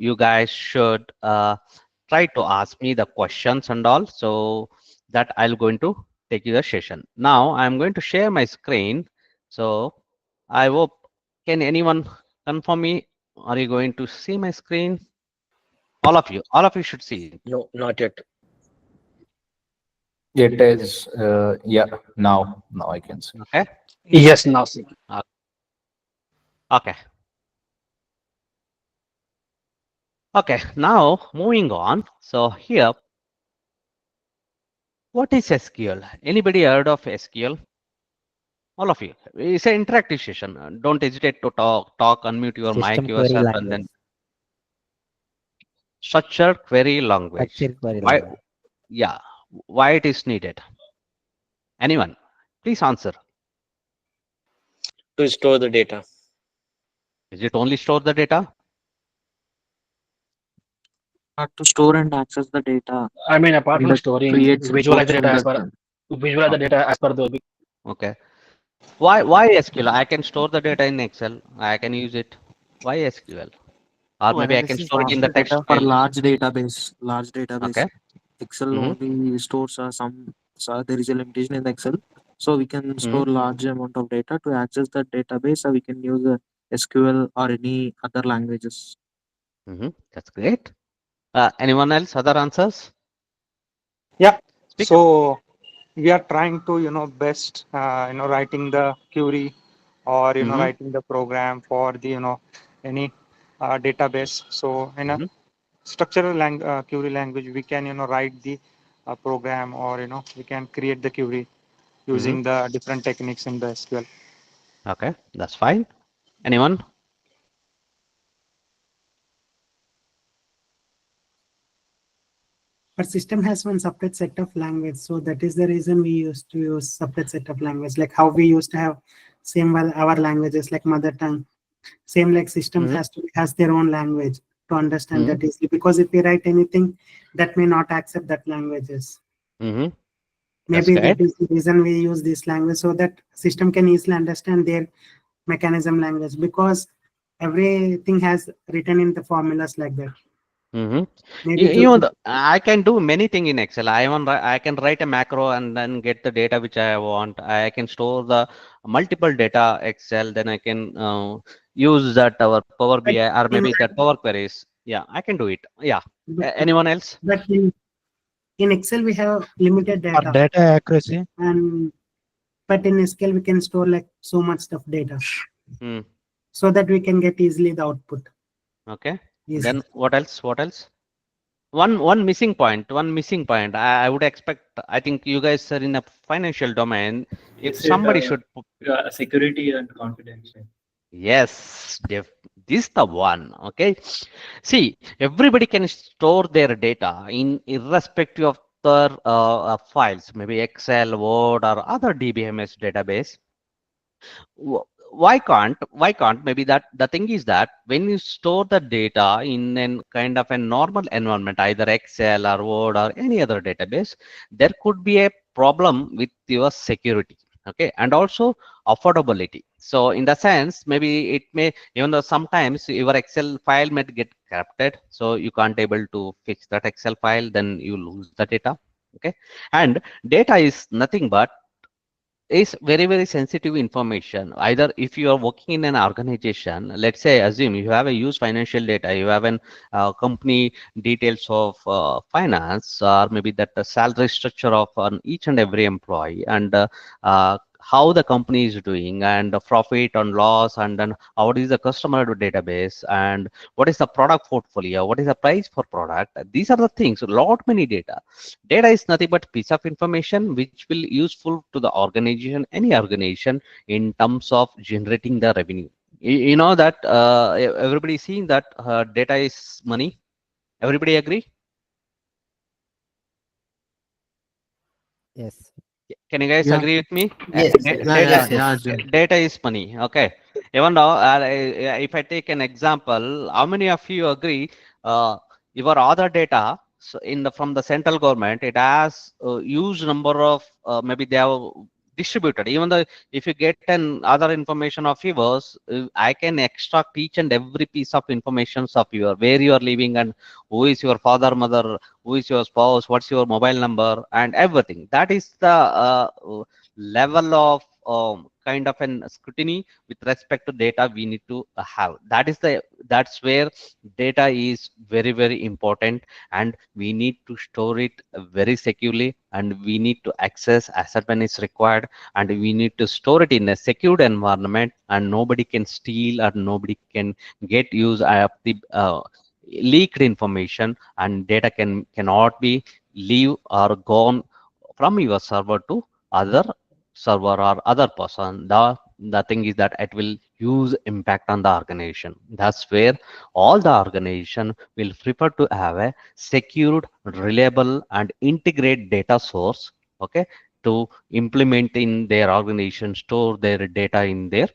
you guys should try to ask me the questions and all, so that I'll going to take you the session. Now I'm going to share my screen. So I hope, can anyone confirm me? Are you going to see my screen? All of you should see it. No, not yet. It is, yeah, now I can see. Okay. Yes, now see. Uh, Okay. Okay. Now moving on. So here, what is SQL? Anybody heard of SQL? All of you. It's an interactive session. Don't hesitate to talk, unmute your mic System query yourself, and language. then structured query language. Structured query Why? language. Yeah. Why it is needed? Anyone? Please answer. To store the data. Is it only store the data? To store and access the data I mean, apart and from storing, create visualize reports the from data as the per visualize the data as per the. Okay. Why SQL? I can store the data in Excel. I can use it. Why SQL? Or to maybe I can analysis store it of in the the text data for file. large database. Large database. Okay. Excel Mm-hmm. only stores some. So there is a limitation in the Excel, so we can Mm-hmm. store large amount of data to access the database. So we can use SQL or any other languages. Mm-hmm. That's great. Anyone else? Other answers? Yeah. Speak. So we are trying to, best, writing the query or, Mm-hmm. writing the program for the, any database. So in a Mm-hmm. structural query language, we can, write the program or, we can create the query Mm-hmm. using the different techniques in the SQL. Okay, that's fine. Anyone? Our system has one separate set of language, so that is the reason we used to use separate set of language, like how we used to have same well our languages like mother tongue. Same like system Mm-hmm. has their own language to understand Mm-hmm. that easily. Because if we write anything that may not accept that languages, Mm-hmm. That's maybe great. that is the reason we use this language so that system can easily understand their mechanism language, because everything has written in the formulas like that. Mm-hmm. Maybe I can do many things in Excel. I can write a macro and then get the data which I want. I can store the multiple data Excel. Then I can use that our Power but BI or in maybe that Power Queries. Yeah, I can do it. Yeah. but, Anyone else? but in Excel we have limited For data, data accuracy, and but in SQL we can store like so much stuff data Hmm. so that we can get easily the output Okay. easily. Then what else? What else? One missing point. One missing point. I would expect. I think you guys are in a financial domain. You If said somebody should. security and confidential. Yes, this the one. Okay. See, everybody can store their data in irrespective of their files, maybe Excel, Word, or other DBMS database. Why can't maybe that the thing is that when you store the data in an kind of a normal environment, either Excel or Word or any other database, there could be a problem with your security, okay, and also affordability. So in the sense, maybe it may, even though sometimes your Excel file might get corrupted, so you can't able to fix that Excel file, then you lose the data. Okay, and data is nothing but is very sensitive information. Either if you are working in an organization, let's say assume you have a use financial data, you have an company details of finance, or maybe that the salary structure of each and every employee, and how the company is doing, and the profit and loss, and then what is the customer database, and what is the product portfolio, what is the price for product. These are the things, a lot many data. Data is nothing but piece of information which will useful to the organization, any organization, in terms of generating the revenue. You know that everybody is seeing that data is money. Everybody agree? Yes. Can you guys Yeah, agree with me? Yes, yes. yeah, Data, yeah, Yes. yeah, Yes. Arjun. data is money. Okay. Even now, if I take an example, how many of you agree? Your other data, so from the central government, it has a huge number of maybe they have distributed. Even though if you get an other information of yours, I can extract each and every piece of information of your where you are living and who is your father, mother, who is your spouse, what's your mobile number, and everything. That is the level of kind of an scrutiny with respect to data we need to have. That's where data is very, very important, and we need to store it very securely, and we need to access as and when it's required, and we need to store it in a secured environment, and nobody can steal or nobody can get use of the leaked information, and data cannot be leave or gone from your server to other server or other person. The thing is that it will use impact on the organization. That's where all the organization will prefer to have a secured, reliable, and integrate data source, okay, to implement in their organization, store their data in their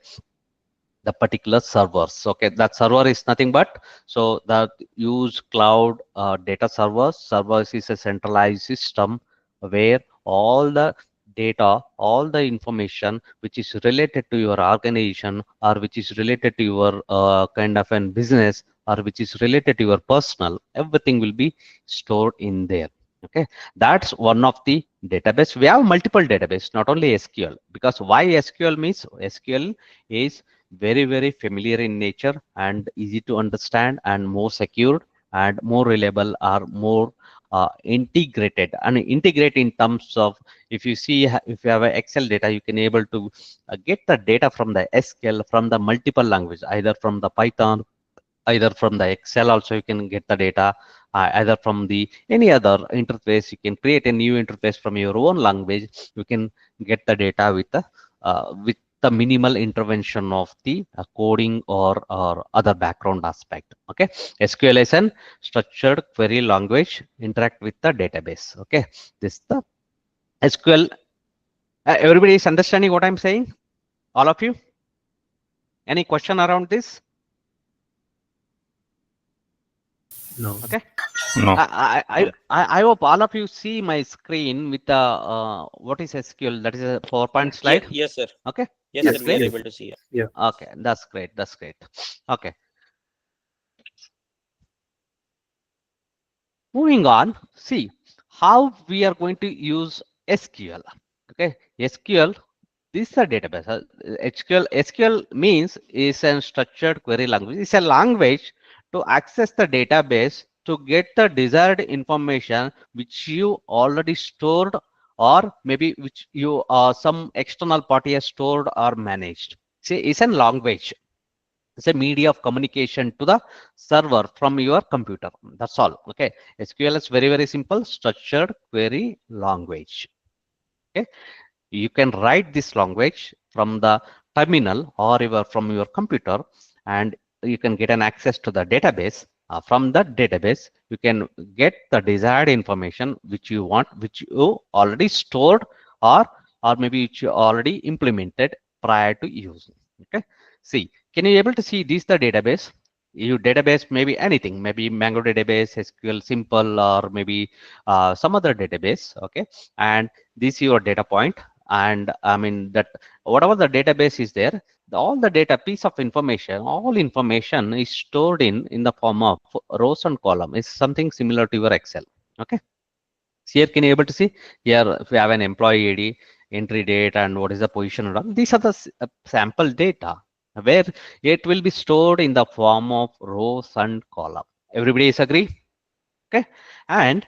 the particular servers. Okay, that server is nothing but, so that use cloud data servers is a centralized system where all the data, all the information which is related to your organization, or which is related to your kind of an business, or which is related to your personal, everything will be stored in there. Okay, that's one of the database. We have multiple database, not only SQL. Because why SQL means, SQL is very, very familiar in nature and easy to understand and more secure and more reliable, or more integrated. And integrate in terms of, if you see, if you have a Excel data, you can able to get the data from the SQL from the multiple language, either from the Python, either from the Excel also you can get the data, either from the any other interface. You can create a new interface from your own language. You can get the data with the minimal intervention of the coding or other background aspect. Okay, SQL is an structured query language interact with the database. Okay, this the SQL. Everybody is understanding what I'm saying? All of you? Any question around this? No. Okay. No. I hope all of you see my screen with the what is SQL? That is a PowerPoint slide. Yes, sir. Okay, Yes, that's sir. We are great. able to see. Yeah. Okay, that's great. That's great. Okay, moving on. See how we are going to use SQL. Okay, SQL. This is a database. SQL means is a structured query language. It's a language to access the database to get the desired information which you already stored, or maybe which you some external party has stored or managed. See, it's a language. It's a media of communication to the server from your computer. That's all. Okay. SQL is very, very simple structured query language. Okay, you can write this language from the terminal or from your computer, and you can get an access to the database. From the database you can get the desired information which you want, which you already stored, or maybe which you already implemented prior to use. Okay, see, can you able to see this the database? You database maybe anything, maybe Mango database, SQL simple, or maybe some other database. Okay, and this your data point, and I mean that whatever the database is there, all the data piece of information, all information is stored in the form of rows and column. Is something similar to your Excel. Okay, so here can you able to see here, if we have an employee ID, entry date, and what is the position and all, these are the sample data where it will be stored in the form of rows and column. Everybody is agree? Okay, and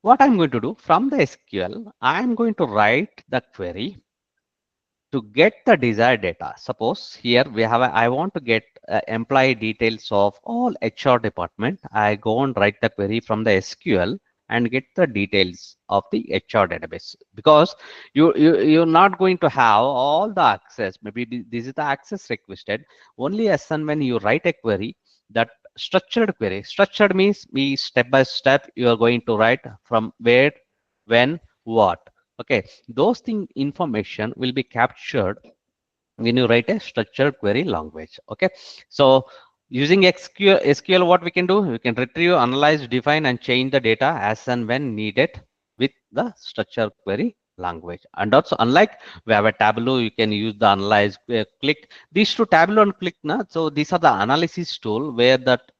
what I'm going to do from the SQL, I'm going to write the query to get the desired data. Suppose here we have I want to get employee details of all HR department. I go and write the query from the SQL and get the details of the HR database, because you're not going to have all the access. Maybe this is the access requested only as and when you write a query. That structured query, structured means we step by step you are going to write from where, when, what. Okay, those thing information will be captured when you write a structured query language. Okay, so using SQL, what we can do, we can retrieve, analyze, define, and change the data as and when needed with the structured query language. And also, unlike we have a Tableau, you can use the analyze, click. These two Tableau and click, na? So these are the analysis tool where that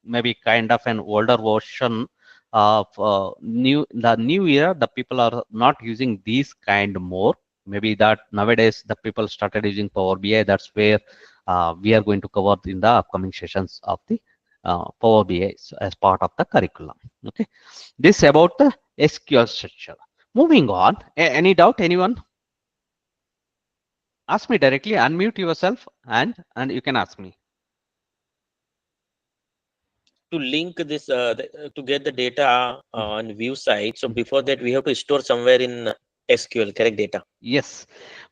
maybe kind of an older version of the new year, the people are not using these kind more. Maybe that nowadays the people started using Power BI. That's where we are going to cover in the upcoming sessions of the Power BI as part of the curriculum. Okay, this about the SQL structure. Moving on, any doubt, anyone? Ask me directly, unmute yourself and you can ask me. To link this, to get the data on view side, so before that we have to store somewhere in SQL, correct data? Yes.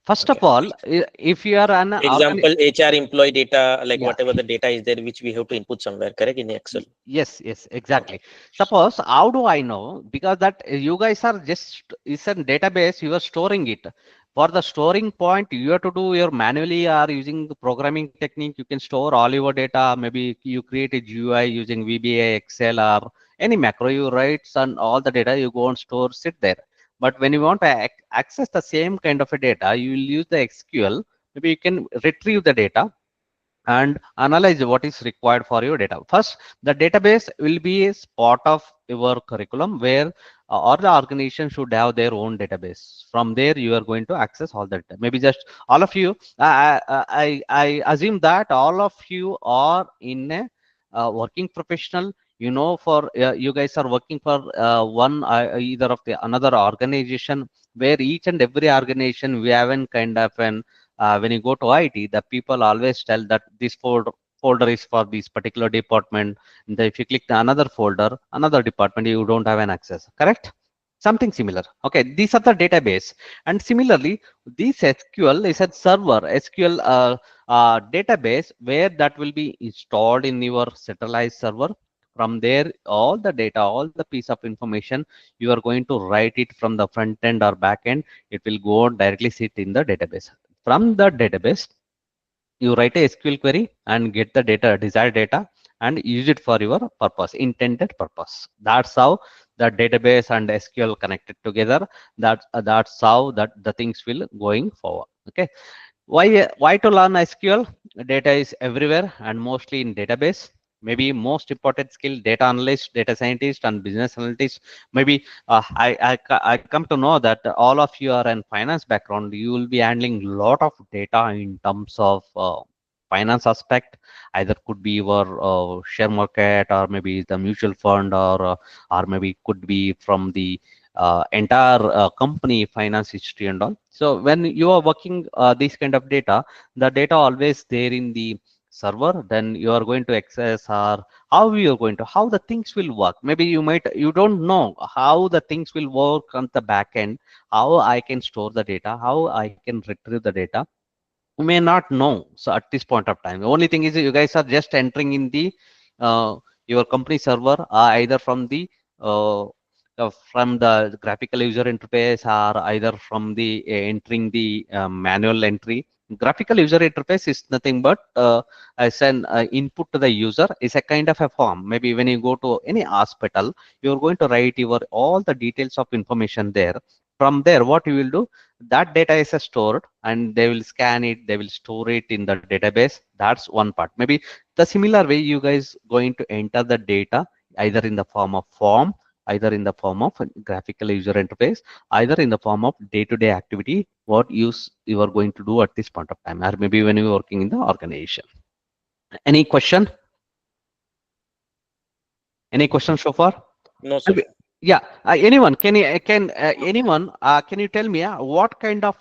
First of Okay. all, if you are an Example, HR employee data, like yeah. whatever the data is there, which we have to input somewhere, correct, in Excel. Yes, yes, Okay. exactly. Suppose, how do I know? Because that you guys are just, it's a database, you are storing it. For the storing point, you have to do your manually or using the programming technique, you can store all your data. Maybe you create a GUI using VBA, Excel, or any macro you write, and all the data you go and store, sit there. But when you want to access the same kind of a data, you will use the SQL. Maybe you can retrieve the data and analyze what is required for your data. First, the database will be a part of your curriculum where all the organization should have their own database. From there, you are going to access all the data. Maybe just all of you, I assume that all of you are in a working professional. You know, for you guys are working for one either of the another organization where each and every organization we have an kind of an when you go to IT, the people always tell that this folder is for this particular department. And if you click the another folder, another department, you don't have an access. Correct? Something similar. Okay, these are the database. And similarly, this SQL is a server, SQL database where that will be installed in your centralized server. From there, all the data, all the piece of information, you are going to write it from the front end or back end. It will go directly sit in the database. From the database, you write a SQL query and get the data, desired data, and use it for your purpose, intended purpose. That's how the database and SQL connected together. That's how that the things will going forward. Okay. Why to learn SQL? Data is everywhere and mostly in database. Maybe most important skill, data analyst, data scientist, and business analyst. Maybe I come to know that all of you are in finance background. You will be handling lot of data in terms of finance aspect. Either could be your share market, or maybe the mutual fund, or maybe could be from the entire company finance history and all. So when you are working this kind of data, the data always there in the server, then you are going to access, or how you are going to, how the things will work. Maybe you don't know how the things will work on the back end, how I can store the data, how I can retrieve the data. You may not know. So at this point of time, the only thing is you guys are just entering in the your company server, either uh, from the graphical user interface, or either from the entering the manual entry. Graphical user interface is nothing but as an input to the user, is a kind of a form. Maybe when you go to any hospital, you're going to write your all the details of information there. From there, what you will do, that data is stored and they will scan it, they will store it in the database. That's one part. Maybe the similar way you guys going to enter the data, either in the form of form, either in the form of graphical user interface, either in the form of day-to-day activity, what you are going to do at this point of time, or maybe when you're working in the organization. Any question? Any questions so far? No, sir. Yeah, anyone anyone can you tell me what kind of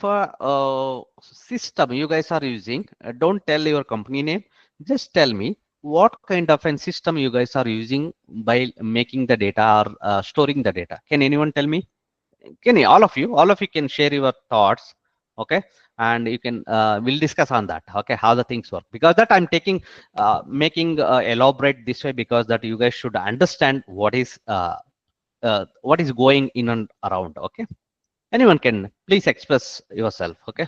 system you guys are using? Don't tell your company name. Just tell me what kind of a system you guys are using by making the data or storing the data. Can anyone tell me? Can you, all of you can share your thoughts, okay? And you can we'll discuss on that, okay? How the things work, because that I'm taking making elaborate this way, because that you guys should understand what is going in and around. Okay, anyone can please express yourself. Okay,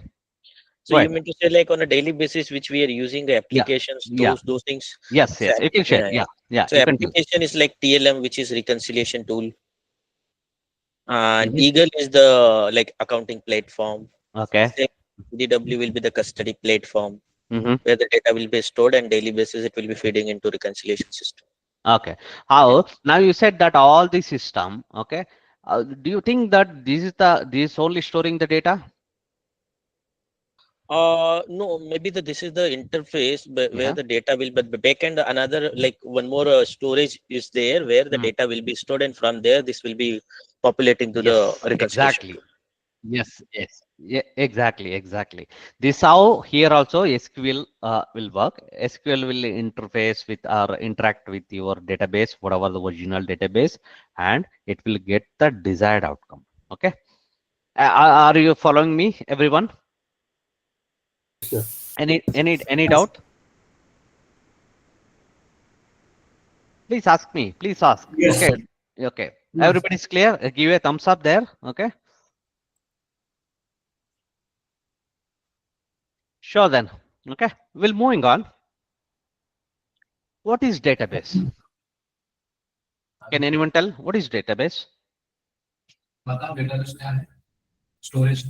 So go you ahead. mean to say, like, on a daily basis, which we are using the Yeah, applications, yeah, those things? yes, So, yes, you can share. yeah, yeah. Yeah, yeah, So you can tell. application is like TLM, which is reconciliation tool. and Mhm. Eagle is the like accounting platform. Okay. Same DW will be the custody platform Mm-hmm. where the data will be stored and daily basis it will be feeding into reconciliation system. Okay. How now you said that all the system, okay. Do you think that this only storing the data? No, maybe this is the interface where Yeah. the data will, but the backend another like one more storage is there where the Mm. data will be stored, and from there this will be populating to the Yes, reconciliation exactly. tool. Yes, yes. Yeah, exactly, exactly. This how here also SQL will work. SQL will interface with or interact with your database, whatever the original database, and it will get the desired outcome. Okay. Are you following me, everyone? Yeah. Any doubt? Please ask me. Please ask. Yes. Okay. Okay. No. Everybody's clear. Give a thumbs up there. Okay. Sure then. Okay. We'll moving on. What is database? Can anyone tell what is database? Storage.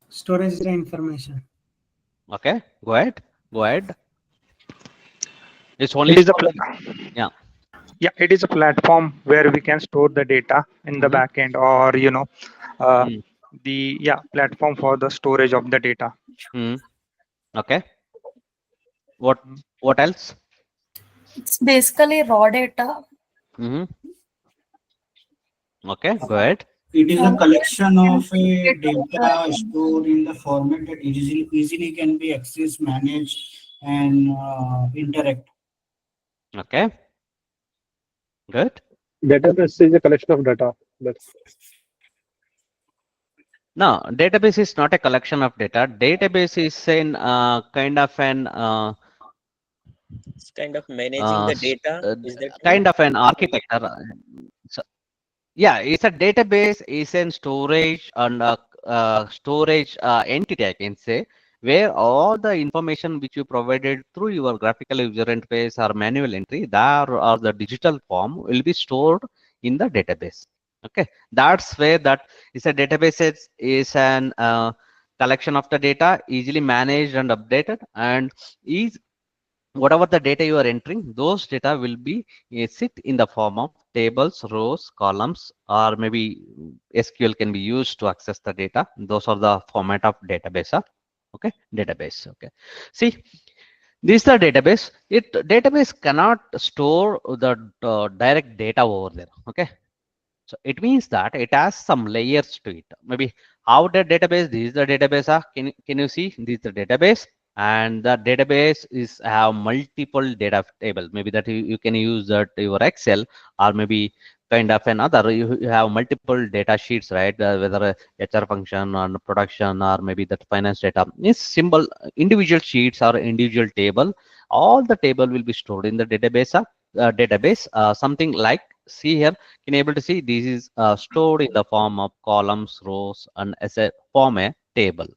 Storage the information. Okay. Go ahead. Go ahead. It's It only is a stored. Yeah. yeah, it is a platform where we can store the data in the Mm-hmm. backend, or uh, Mm. the platform for the storage of the data. Mm. Okay. What else? It's basically raw data. Mm-hmm. Okay. Go ahead. It is a From there collection we can of a create other data stored in the format that easily can be accessed, managed, and interact. Okay. Good. Database is a collection of data. That's No, database is not a collection of data. Database is an kind of an It's kind of managing the data. Is that true? kind of an architecture. So, yeah, it's a database, is an storage and storage entity, I can say, where all the information which you provided through your graphical user interface or manual entry, there or the digital form will be stored in the database. Okay, that's where that is a database is an collection of the data easily managed and updated, and is whatever the data you are entering, those data will be sit in the form of tables, rows, columns, or maybe SQL can be used to access the data. Those are the format of database. Okay, database. Okay, see, this is the database. Database cannot store the direct data over there. Okay, so it means that it has some layers to it. Maybe how the database, this is the database. Can you see this is the database, and the database is have multiple data tables. Maybe that you can use that your Excel, or maybe kind of another. You have multiple data sheets, right? Whether a HR function or production, or maybe that finance data is symbol individual sheets or individual table. All the table will be stored in the database. Something like, see here, can you able to see this is stored in the form of columns, rows, and as a form a table.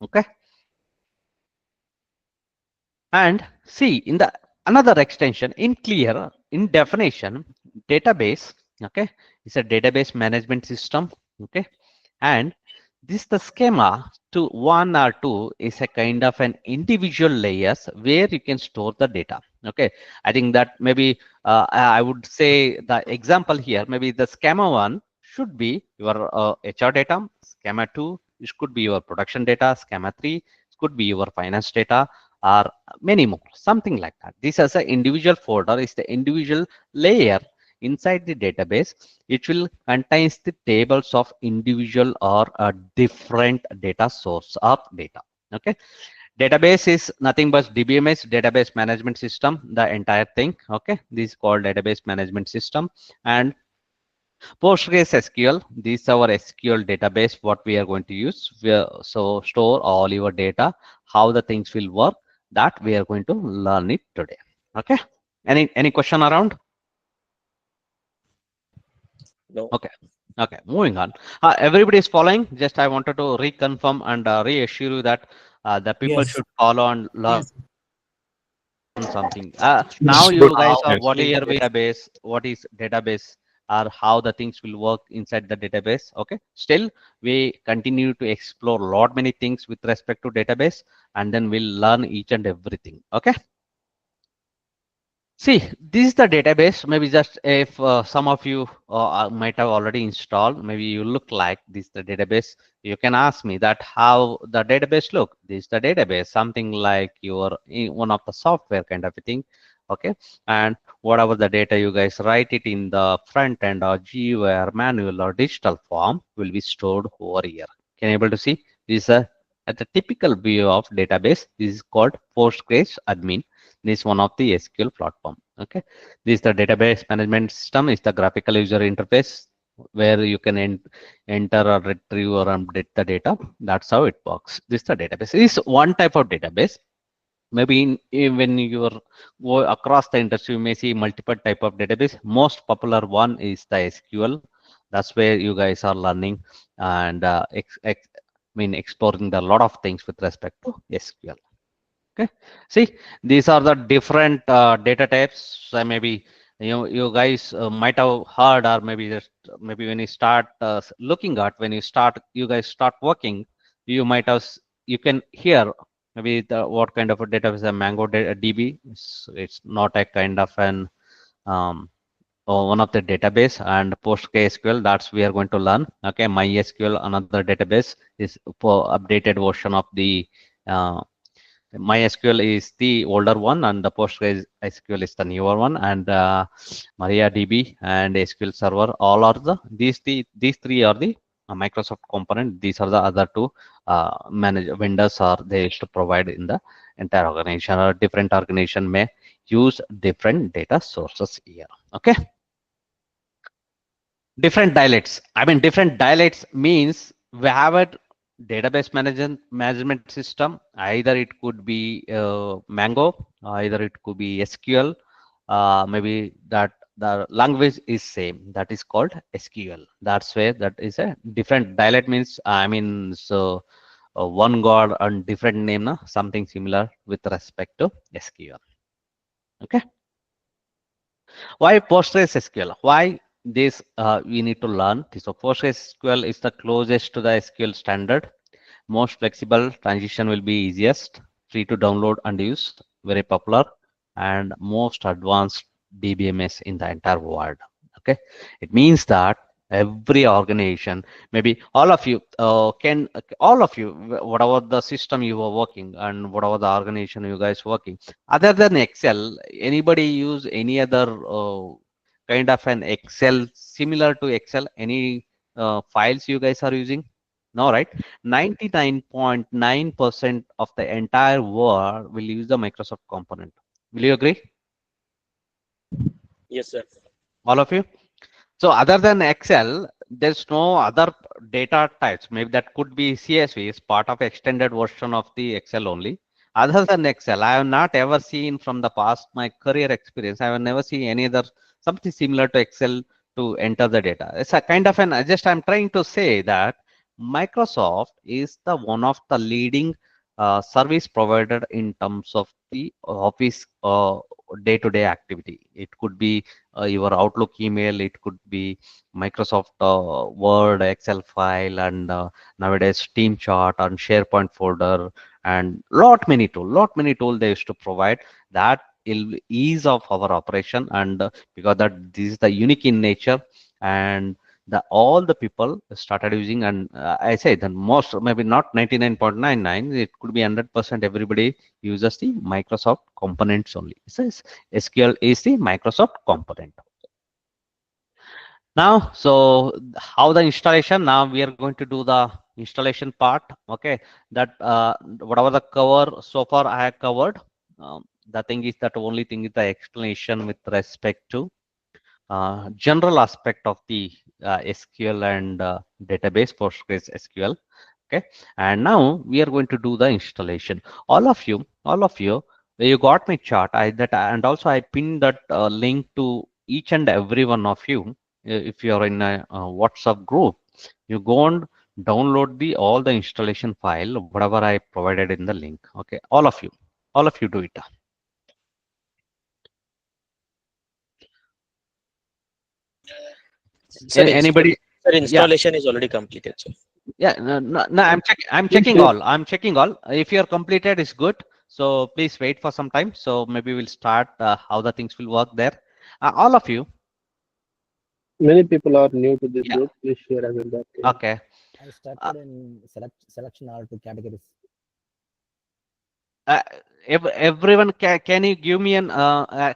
Okay, and see in the another extension in clear in definition, database, okay, is a database management system. Okay, and this the schema to one or two is a kind of an individual layers where you can store the data. Okay, I think that maybe I would say the example here, maybe the schema one should be your HR data, schema two it could be your production data, schema three it could be your finance data, or many more, something like that. This as an individual folder is the individual layer inside the database. It will contains the tables of individual or a different data source of data. Okay, database is nothing but DBMS, database management system, the entire thing. Okay, this is called database management system. And Postgres SQL, this is our SQL database what we are going to use. So store all your data, how the things will work, that we are going to learn it today. Okay, any question around? No. Okay. Okay, moving on. Everybody is following. Just I wanted to reconfirm and reassure you that the people Yes. should follow and learn Yes. something. Now it's you good. guys are Yes. what is your database? What is database? or how the things will work inside the database. Okay, still we continue to explore lot many things with respect to database, and then we'll learn each and everything. Okay. See, this is the database. Maybe just if some of you might have already installed, maybe you look like this the database. You can ask me that how the database look. This is the database, something like your one of the software kind of a thing. Okay, and whatever the data you guys write it in the front end or GUI or manual or digital form will be stored over here. Can you able to see? This is a at the typical view of database. This is called Postgres admin. This is one of the SQL platform. Okay, this is the database management system. Is the graphical user interface where you can enter or retrieve or update the data. That's how it works. This is the database. This is one type of database. Maybe when you go across the industry, you may see multiple type of database. Most popular one is the SQL. That's where you guys are learning and exploring the lot of things with respect to SQL. Okay, see, these are the different data types. So maybe you guys might have heard, or maybe just maybe when you start looking at, when you guys start working, you might have you can hear maybe the what kind of a database a Mango DB. It's not a kind of an one of the database, and PostgreSQL, that's we are going to learn. Okay, MySQL, another database, is for updated version of the MySQL is the older one, and the PostgreSQL is the newer one, and MariaDB and SQL Server, all are these three are the Microsoft component. These are the other two manage vendors are they used to provide in the entire organization, or different organization may use different data sources here. Okay. Different dialects. I mean, different dialects means we have a database management system. Either it could be Mango, either it could be SQL. Maybe that the language is same. That is called SQL. That's where that is a different dialect means. I mean, so one god and different name, na? Something similar with respect to SQL. Okay. Why PostgreSQL? Why this we need to learn? So PostgreSQL is the closest to the SQL standard, most flexible, transition will be easiest, free to download and use, very popular, and most advanced DBMS in the entire world. Okay, it means that every organization, maybe all of you all of you, whatever the system you are working and whatever the organization you guys working, other than Excel, anybody use any other kind of an Excel similar to Excel? Any files you guys are using? No, right? 99.9% of the entire world will use the Microsoft component. Will you agree? Yes, sir. All of you? So other than Excel, there's no other data types. Maybe that could be CSV is part of extended version of the Excel only. Other than Excel, I have not ever seen from the past my career experience. I have never seen any other something similar to Excel to enter the data. It's a kind of an just I'm trying to say that Microsoft is the one of the leading service provider in terms of the office day-to-day activity. It could be your Outlook email, it could be Microsoft Word, Excel file, and nowadays Team chart and SharePoint folder, and lot many tool they used to provide that ease of our operation, and because that this is the unique in nature, and the all the people started using, and I say that most, maybe not 99.99, it could be 100%, everybody uses the Microsoft components only. It says SQL is the Microsoft component. Now, so how the installation? Now we are going to do the installation part. Okay, that whatever the cover so far I have covered. The thing is that only thing is the explanation with respect to general aspect of the SQL and database Postgres SQL. Okay, and now we are going to do the installation. All of you, you got my chart. And also I pinned that link to each and every one of you. If you are in a WhatsApp group, you go and download the all the installation file, whatever I provided in the link. Okay, all of you do it. Sir, Anybody? sir, Yeah. installation is already completed, sir. Yeah, no, I'm checking all. I'm checking all. If you're completed, it's good. So please wait for some time. So maybe we'll start how the things will work there. All of you. Many people are new to this Yeah. group. Please share again that. Okay. I started in selection all two categories. Uh, everyone, can you give me an?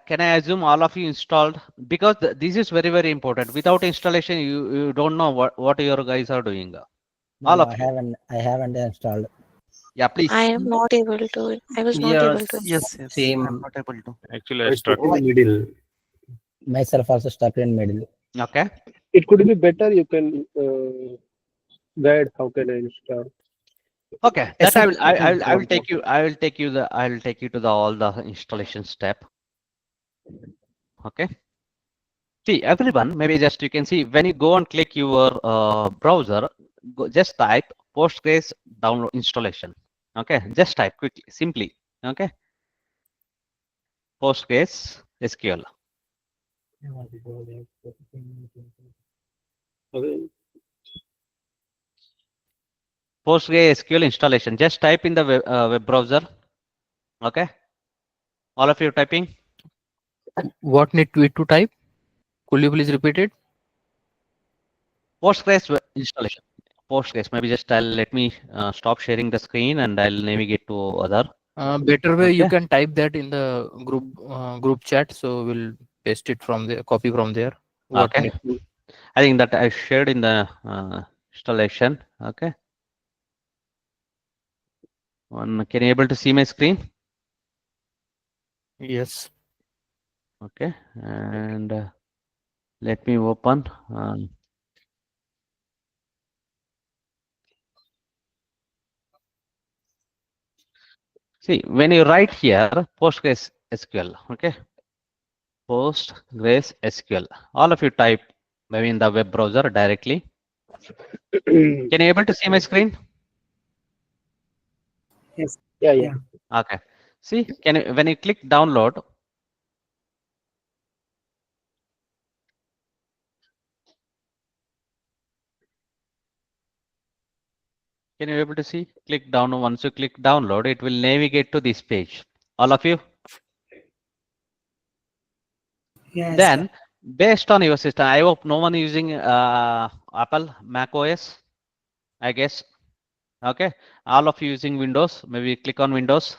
Can I assume all of you installed? Because this is very very important. Without installation, you don't know what your guys are doing. No, All no, of you. I haven't installed. Yeah, please. I am not able to. I was not able to. Yes, yes. Same. I'm not able to. Actually, I It's in started. middle. Myself also stuck in middle. Okay. It could be better. You can guide how can I install. Okay, that I will take you. I will take you to the all the installation step. Okay. See, everyone, maybe just you can see when you go and click your browser, just type Postgres download installation. Okay, just type quickly, simply. Okay, Postgres SQL. Okay. Postgres SQL installation. Just type in the web browser. Okay, all of you typing. What need we to type? Could you please repeat it? Postgres installation. Postgres. Maybe just let me stop sharing the screen and I'll navigate to other. Better way you Okay. can type that in the group chat, so we'll paste it from there, copy from there. What Okay. need? I think that I shared in the installation. Okay. Can you able to see my screen? Yes. Okay. And let me open. See, when you write here Postgres SQL, okay, Postgres SQL, all of you type maybe in the web browser directly. Can you able to see my screen? Yes. Yeah. Okay. See, can you, when you click download, can you able to see? Click down. Once you click download, it will navigate to this page. All of you. Yes. Then, based on your system, I hope no one using Apple, Mac OS, I guess. Okay, all of you using Windows, maybe click on Windows.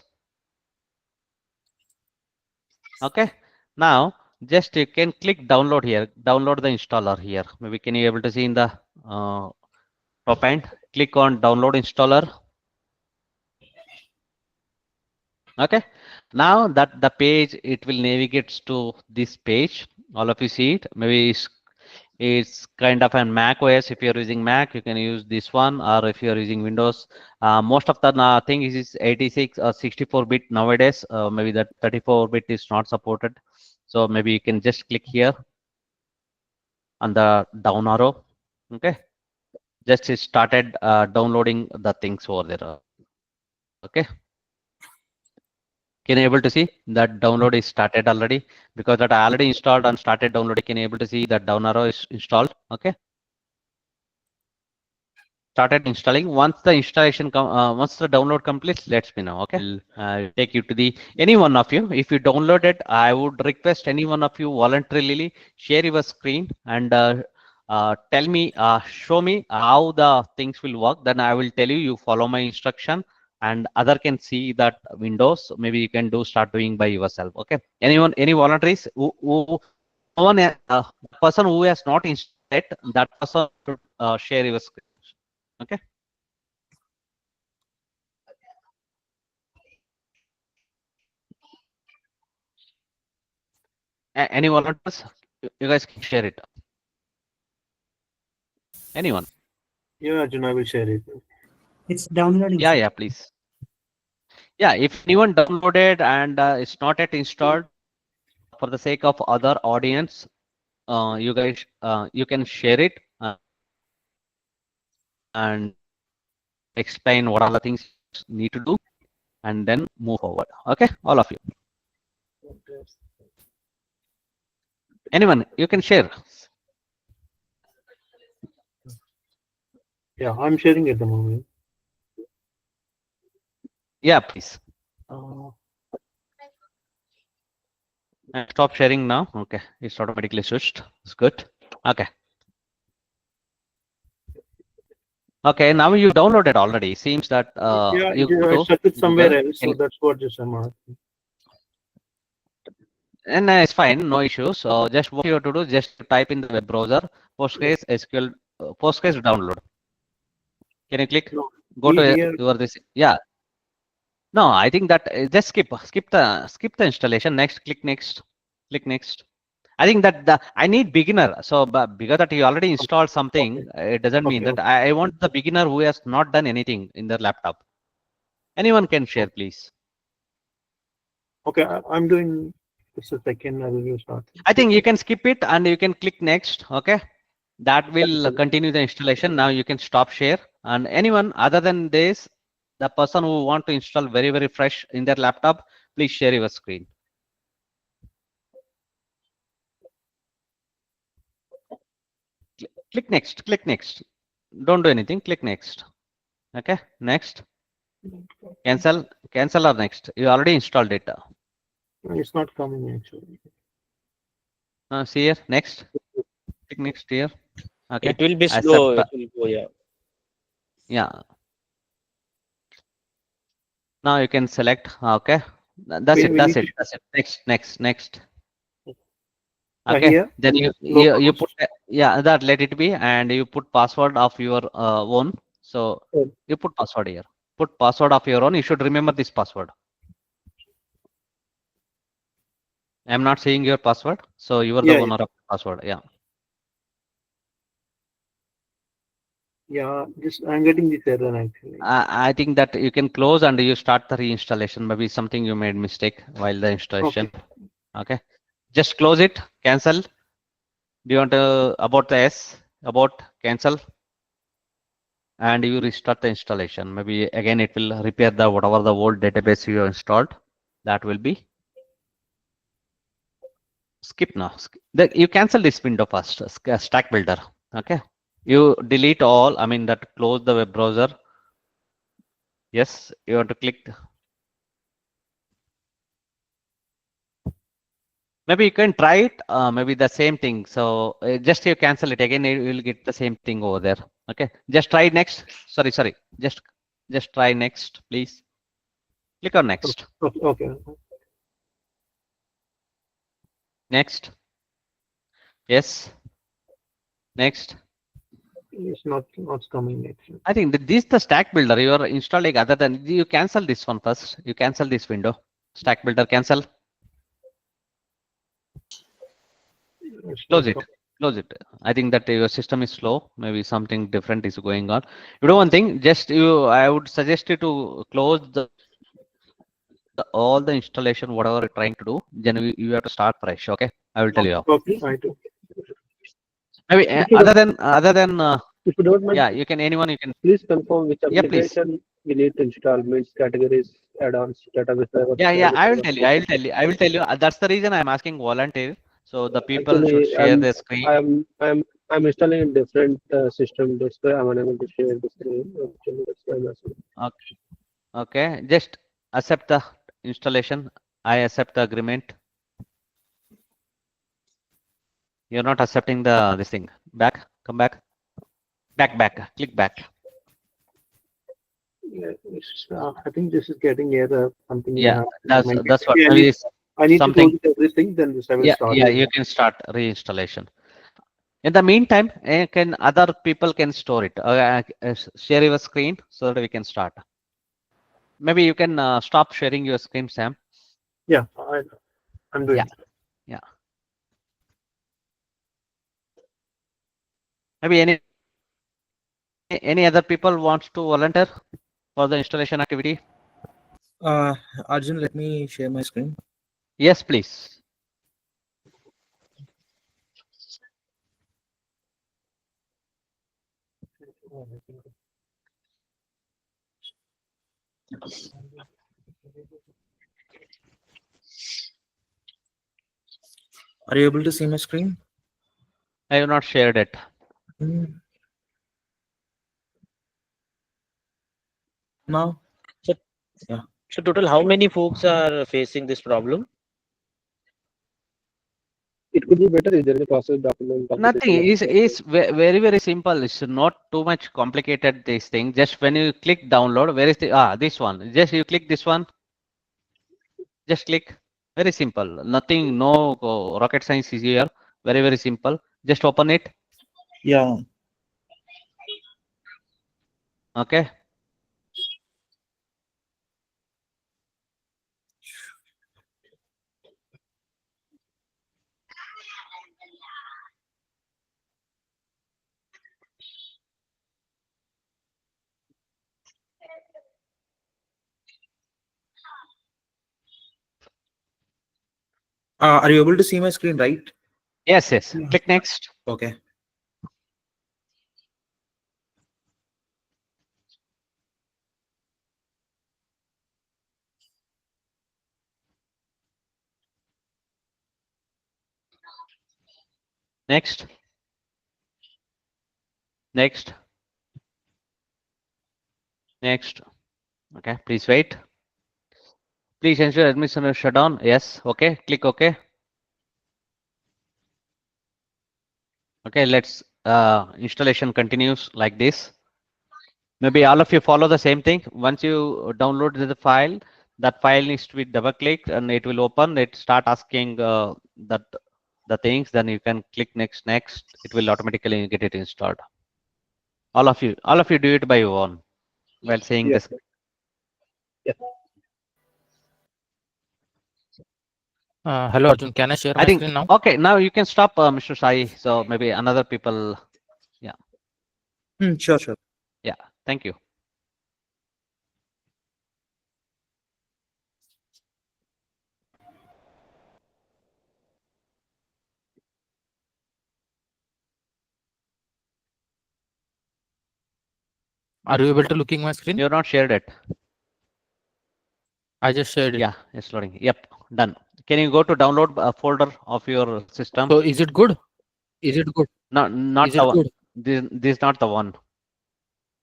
Okay, now just you can click download here, download the installer here. Maybe can you able to see in the top end? Click on download installer. Okay, now that the page it will navigate to this page. All of you see it. Maybe it's kind of a Mac OS. If you're using Mac, you can use this one, or if you're using Windows, most of the thing is 86 or 64-bit nowadays. Maybe that 34-bit is not supported. So maybe you can just click here on the down arrow. Okay, just it started downloading the things over there. Okay. Can you able to see that download is started already? Because that I already installed and started downloading. Can you able to see that down arrow is installed? Okay. Started installing. Once the installation once the download completes, let me know. Okay. I'll take you to the any one of you. If you download it, I would request any one of you voluntarily share your screen and tell me, show me how the things will work. Then I will tell you. You follow my instruction, and other can see that windows. Maybe you can start doing by yourself. Okay. Anyone, any voluntaries who no one, the person who has not installed it, that person should share your screen. Okay. Any volunteers? You guys can share it. Anyone? Yeah, Arjun, I will share it. It's downloading. Yeah, sir. yeah, please. Yeah, if anyone downloaded and it's not yet installed, for the sake of other audience, you guys, you can share it and explain what are the things you need to do, and then move forward. Okay, all of you. Anyone, you can share. Yeah, I'm sharing at the moment. Yeah, please. Uh, Stop sharing now. Okay, it's automatically switched. It's good. Okay. Okay, now you downloaded already. Seems that yeah, you go I to stuck it somewhere Google. else, so that's what just I'm asking. And it's fine, no issues. So just what you have to do, just type in the web browser Postgres SQL Postgres download. Can you click? No, Go to here. your this. Yeah. No, I think that just skip the installation. Next, click next. Click next. I think that I need beginner. So because that you already installed something, it doesn't mean Okay, that I want the beginner who has not done anything in their laptop. Anyone can share, please. Okay, I'm doing this a second. I will start. I think you can skip it and you can click next. Okay. That will Okay. continue the installation. Now you can stop share. And anyone other than this, the person who want to install very fresh in their laptop, please share your screen. Click next. Click next. Don't do anything. Click next. Okay. Next. Cancel. Cancel or next. You already installed it. It's not coming actually. See here. Next. Click next here. Okay. It will be Accept. slow. It will go, yeah. Yeah. Now you can select. Okay. That's it. We That's need it. That's it. Next. to Okay. here. Then you Localhost. put yeah, that let it be, and you put password of your own. So Oh. you put password here. Put password of your own. You should remember this password. I'm not saying your password, so you are the Yeah, owner of the password. Yeah. yeah. Just I'm getting this error actually. I think that you can close and you start the reinstallation. Maybe something you made mistake while the installation. Okay. Just close it. Cancel. Do you want to about the about cancel? And you restart the installation. Maybe again it will repair the whatever the old database you installed. That will be skip now. You cancel this window first. Stack builder. Okay. You delete all. I mean that close the web browser. Yes. You want to click. Maybe you can try it. Maybe the same thing. So just you cancel it again. You will get the same thing over there. Okay. Just try next. Sorry. Just try next, please. Click on next. Okay. Next. Yes. Next. It's not coming actually. I think this the stack builder you are installing. Other than you cancel this one first. You cancel this window. Stack builder cancel. Close it. Close it. I think that your system is slow. Maybe something different is going on. You do one thing. Just you. I would suggest you to close all the installation whatever you're trying to do. Then you have to start fresh. Okay. I will tell you how. Okay, I do. Maybe other than if you don't mind, yeah, you can anyone you can. please confirm which Yeah, please. application we need to install, means categories, add-ons, database driver. Yeah. I will tell you. I will tell you. That's the reason I'm asking volunteer. So the people should Actually, share their screen. I'm installing a different system. That's why I'm unable to share the screen. Actually, that's why I'm asking. Okay. Okay. Just accept the installation. I accept the agreement. You're not accepting the this thing. Back. Come back. Back. Click back. Yeah, I think this is getting error. Something will Yeah. happen. That's what. Okay, Maybe I need to something. close everything. Then this I will Yeah. start. Yeah. You can start reinstallation. In the meantime, can other people can store it. Share your screen so that we can start. Maybe you can stop sharing your screen, Sam. Yeah, I'm doing. Yeah. Maybe any other people wants to volunteer for the installation activity? Arjun, let me share my screen. Yes, please. Are you able to see my screen? I have not shared it. now. So, Yeah. so total, how many folks are facing this problem? It could be better if there is a process document. Nothing is very very simple. It's not too much complicated. This thing just when you click download, where is the this one? Just you click this one. Just click. Very simple. Nothing. No rocket science is here. Very very simple. Just open it. Yeah. Okay. Are you able to see my screen, right? Yes yes. Yeah. Click next. Okay. Next. Next. Next. Okay. Please wait. Please ensure admission is shut down. Yes. Okay. Click OK. Okay. Let's installation continues like this. Maybe all of you follow the same thing. Once you download the file, that file needs to be double clicked and it will open. It start asking that the things. Then you can click next. Next. It will automatically get it installed. All of you do it by your own while saying Yes, this. sir. Yeah. Hello, Arjun. Can I share I my think screen now? okay. Now you can stop, Mr. Sai. So maybe another people. Yeah. Sure, sure. Yeah. Thank you. Are you able to looking my screen? You're not shared it. I just shared it. Yeah, it's loading. Yep, done. Can you go to download folder of your system? So is it good? Is it good? No, not Is the it one. good? This is not the one.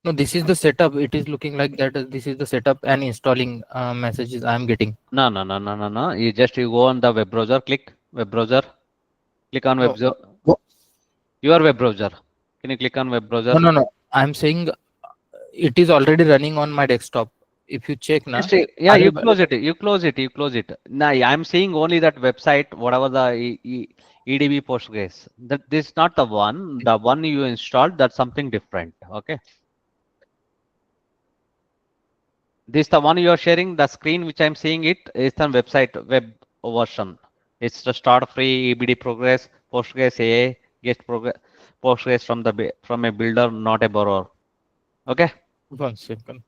No, this is the setup. It is looking like that. This is the setup and installing messages I am getting. No, no, no, no, no, no. You go on the web browser. Click web browser. Click on web No. browser. Wha- Your web browser. Can you click on web browser? No, no, no. I'm saying it is already running on my desktop. If you check now, Yeah, are you you close it. You close it. You close it. Now I'm seeing only that website, whatever the EDB Postgres. That this is not the one. The one you installed, that's something different. Okay. This the one you are sharing. The screen which I'm seeing it is the website web version. It's the start free EBD progress Postgres AA get progress Postgres from a builder, not a borrower. Okay. 1 second?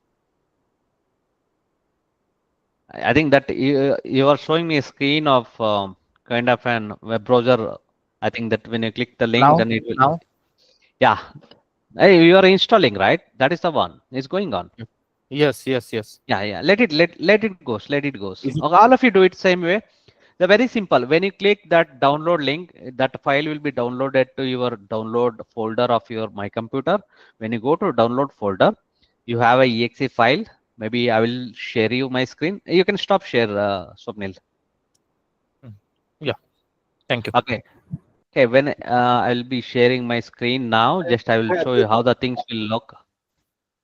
I think that you are showing me a screen of kind of an web browser. I think that when you click the link, Now, then it will. now, Yeah. Hey, you are installing, right? That is the one. It's going on. yes, yes, yes. Yeah, yeah. Let it goes. Let it goes. Is it, Okay, all of you do it same way. They're very simple. When you click that download link, that file will be downloaded to your download folder of your My Computer. When you go to download folder, you have a exe file. Maybe I will share you my screen. You can stop share, Swapnil. yeah. Thank you. Okay. Okay. When I'll be sharing my screen now, just I will show you how the things will look.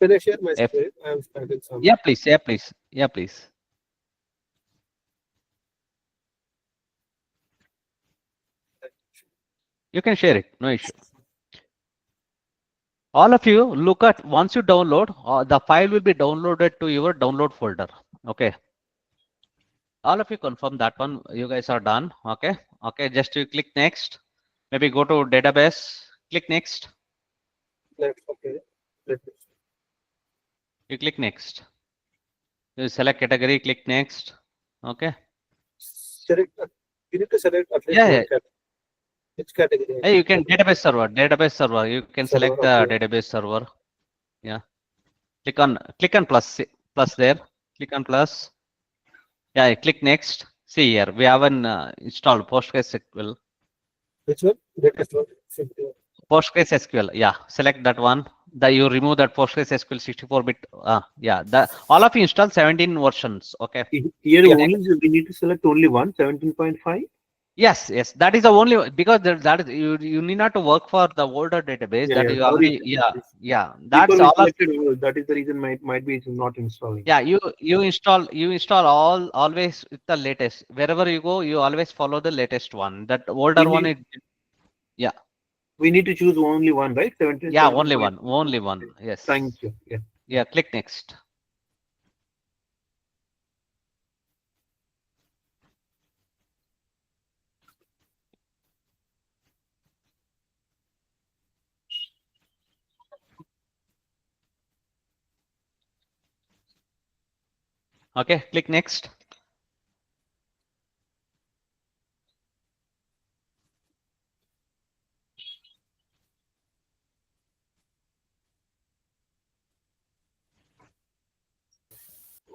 Can I share my If screen? I'm starting some. yeah, please. Yeah, please. Yeah, please. You can share it. No issue. All of you look at once you download, the file will be downloaded to your download folder. Okay. All of you confirm that one. You guys are done. Okay. Okay. Just you click next. Maybe go to database. Click next. Okay. Let me You click next. You select category. Click next. Okay. select. You need to select at least Yeah. one Yeah. category. Which category? Hey, you can database server. Database server. You can Server, select the okay. database server. Yeah. Click on plus there. Click on plus. Yeah. Click next. See here. We have an installed PostgreSQL. Which one? Latest one. PostgreSQL. Yeah. Select that one. that you remove that Postgres SQL 64-bit. Yeah, all of you install 17 versions. Okay. Here Yeah. only we need to select only one 17.5. Yes, yes, that is the only, because that is, you need not to work for the older database that you Sorry. already. Yeah, Because that's we all of. selected, that is the reason might be it's not installing. Yeah, you install always with the latest. Wherever you go, you always follow the latest one. That older one is. Yeah. We need to choose only one, right? 17. Yeah, only one. Yes. Thank you. Yeah. Yeah, click next. Okay, click next.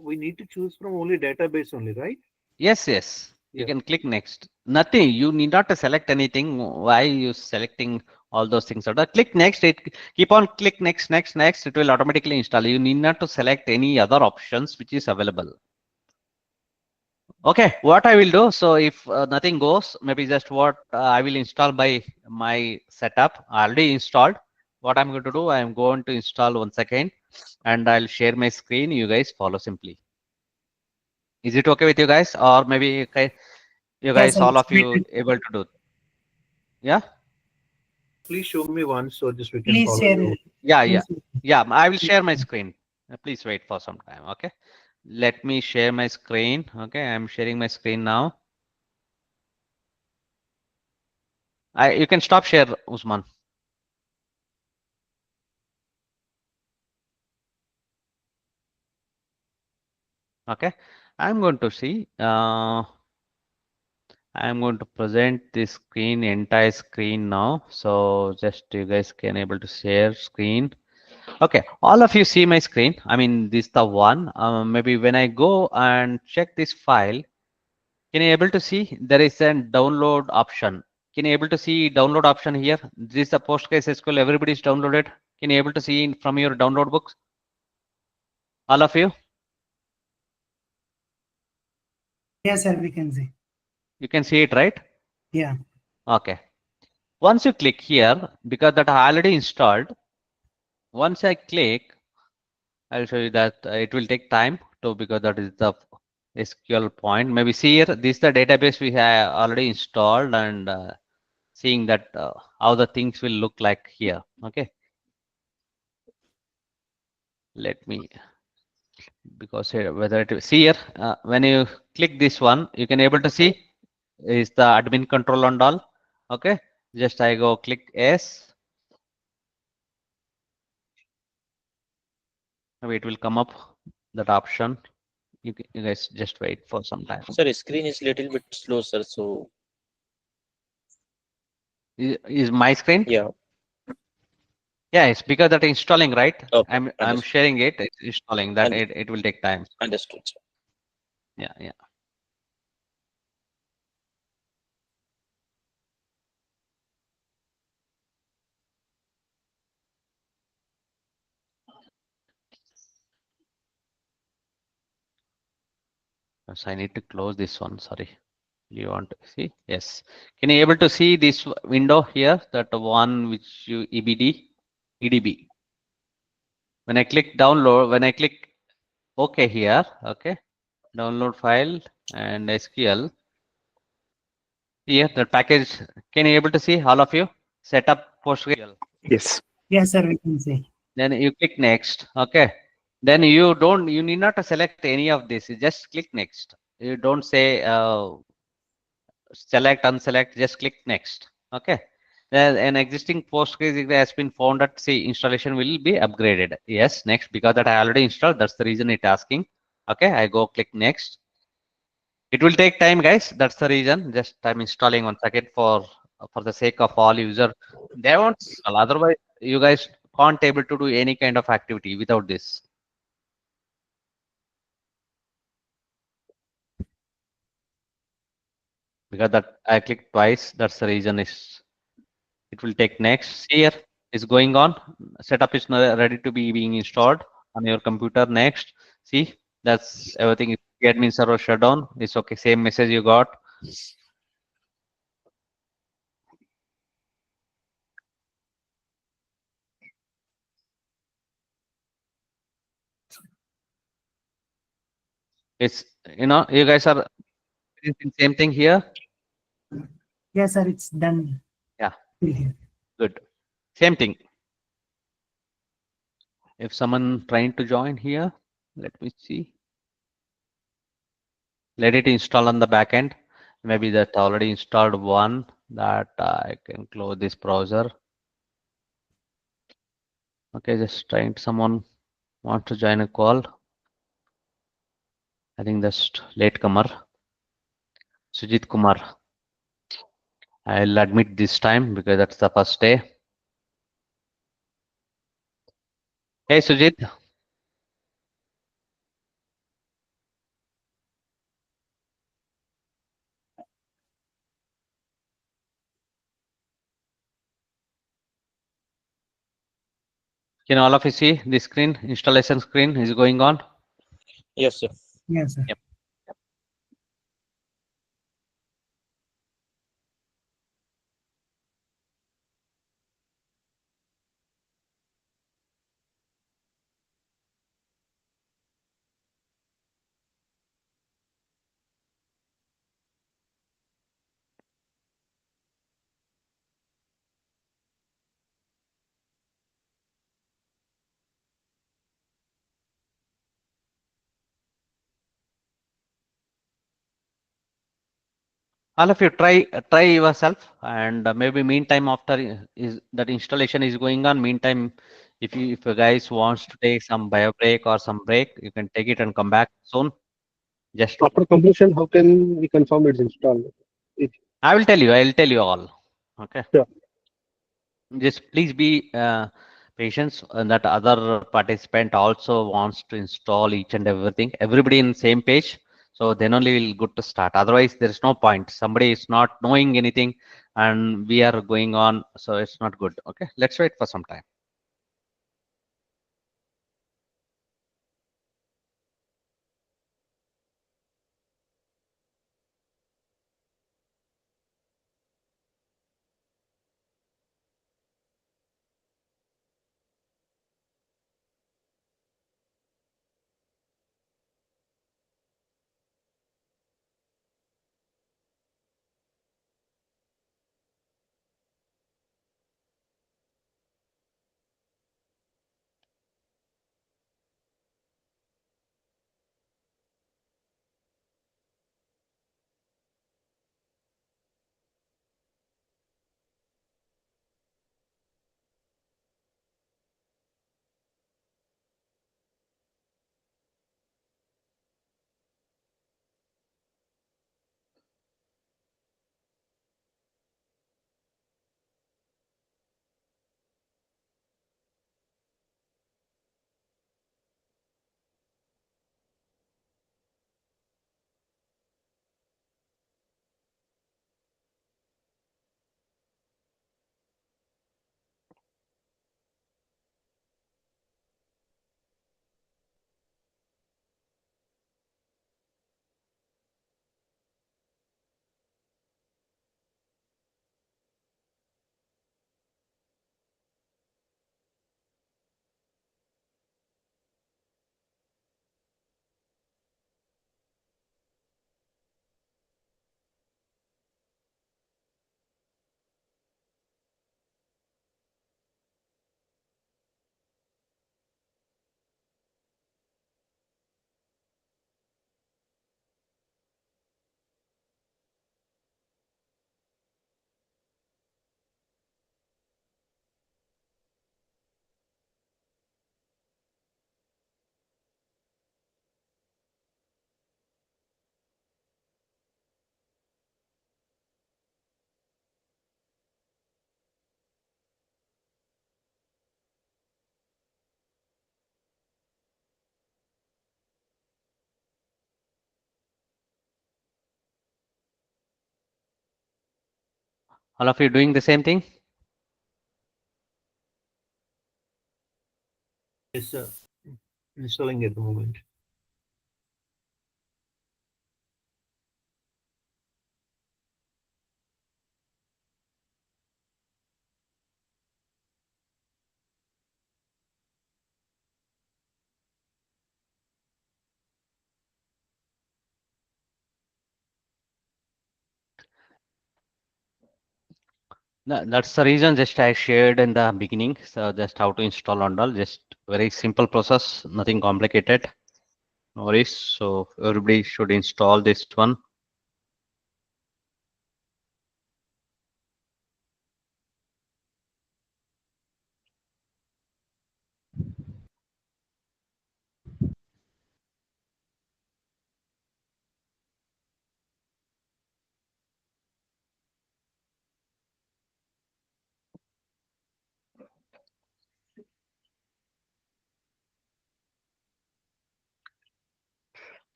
We need to choose from only database only, right? Yes, yes. You can click next. Nothing. You need not to select anything. Why you selecting all those things? Click next. It keep on click next, next, next. It will automatically install. You need not to select any other options which is available. Okay, what I will do. So if nothing goes, maybe just what I will install by my setup already installed. What I'm going to do, I am going to install once again, and I'll share my screen. You guys follow simply. Is it okay with you guys, or maybe okay, you guys, sir. all of you able to do? Yeah. Please show me one so just we can Please follow share you. it. Yeah. I will share my screen. Please wait for some time. Okay. Let me share my screen. Okay, I'm sharing my screen now. You can stop share, Usman. Okay, I'm going to see. I'm going to present this screen, entire screen now. So just you guys can able to share screen. Okay, all of you see my screen. I mean, this the one. Maybe when I go and check this file, can you able to see there is a download option? Can you able to see download option here? This is the Postgres SQL. Everybody's downloaded. Can you able to see from your download books? All of you? Yes, sir, we can see. You can see it, right? Yeah. Okay. Once you click here, because that I already installed, once I click, I'll show you that it will take time to, because that is the SQL point. Maybe see here, this is the database we have already installed, and seeing that how the things will look like here. Okay. Let me, because here, whether it see here, when you click this one, you can able to see is the admin control and all. Okay. Just I go click S. Maybe it will come up that option. You guys just wait for some time. Sir, screen is little bit slow, sir. So is my screen? yeah. Yeah, it's because that installing, right? Okay, I'm sharing it. It's installing that. It will take time. Understood, sir. Yeah. So I need to close this one. Sorry. You want to see? Yes. Can you able to see this window here? That one which you EDB. When I click download, when I click OK here, okay, download file and SQL. Here, the package. Can you able to see, all of you? Setup PostgreSQL. Yes. Yes, sir, we can see. Then you click next. Okay. Then you need not to select any of this. You just click next. You don't say select, unselect, just click next. Okay. Then an existing Postgres has been found that say installation will be upgraded. Yes, next, because that I already installed. That's the reason it's asking. Okay, I go click next. It will take time, guys. That's the reason. Just I'm installing one second for the sake of all user. They won't install. Otherwise, you guys can't able to do any kind of activity without this. Because that I clicked twice. That's the reason is it will take next. See here. is going on. Setup is ready to be being installed on your computer. Next, see, that's everything. Admin server shutdown. It's okay. Same message you got. It's, you guys are experiencing same thing here. Yes, sir, it's done. Yeah, Here. good. Same thing. If someone trying to join here, let me see. Let it install on the back end. Maybe that already installed one that I can close this browser. Okay, just trying. Someone wants to join a call. I think that's latecomer. Sujit Kumar. I'll admit this time because that's the first day. Hey, Sujit. Can all of you see the screen? Installation screen is going on. Yes, sir. Yes, sir. Yep. All of you try yourself, and maybe meantime after is that installation is going on. Meantime, if you guys wants to take some bio break or some break, you can take it and come back soon. Just After completion, how can we confirm it's installed? It, I will tell you. I will tell you all. Okay. Sure. Just please be patient, and that other participant also wants to install each and everything. Everybody in same page, so then only we'll good to start. Otherwise, there is no point. Somebody is not knowing anything, and we are going on, so it's not good. Okay, let's wait for some time. All of you doing the same thing? It's installing at the moment. That's the reason just I shared in the beginning. So just how to install and all, just very simple process, nothing complicated. No worries. So everybody should install this one.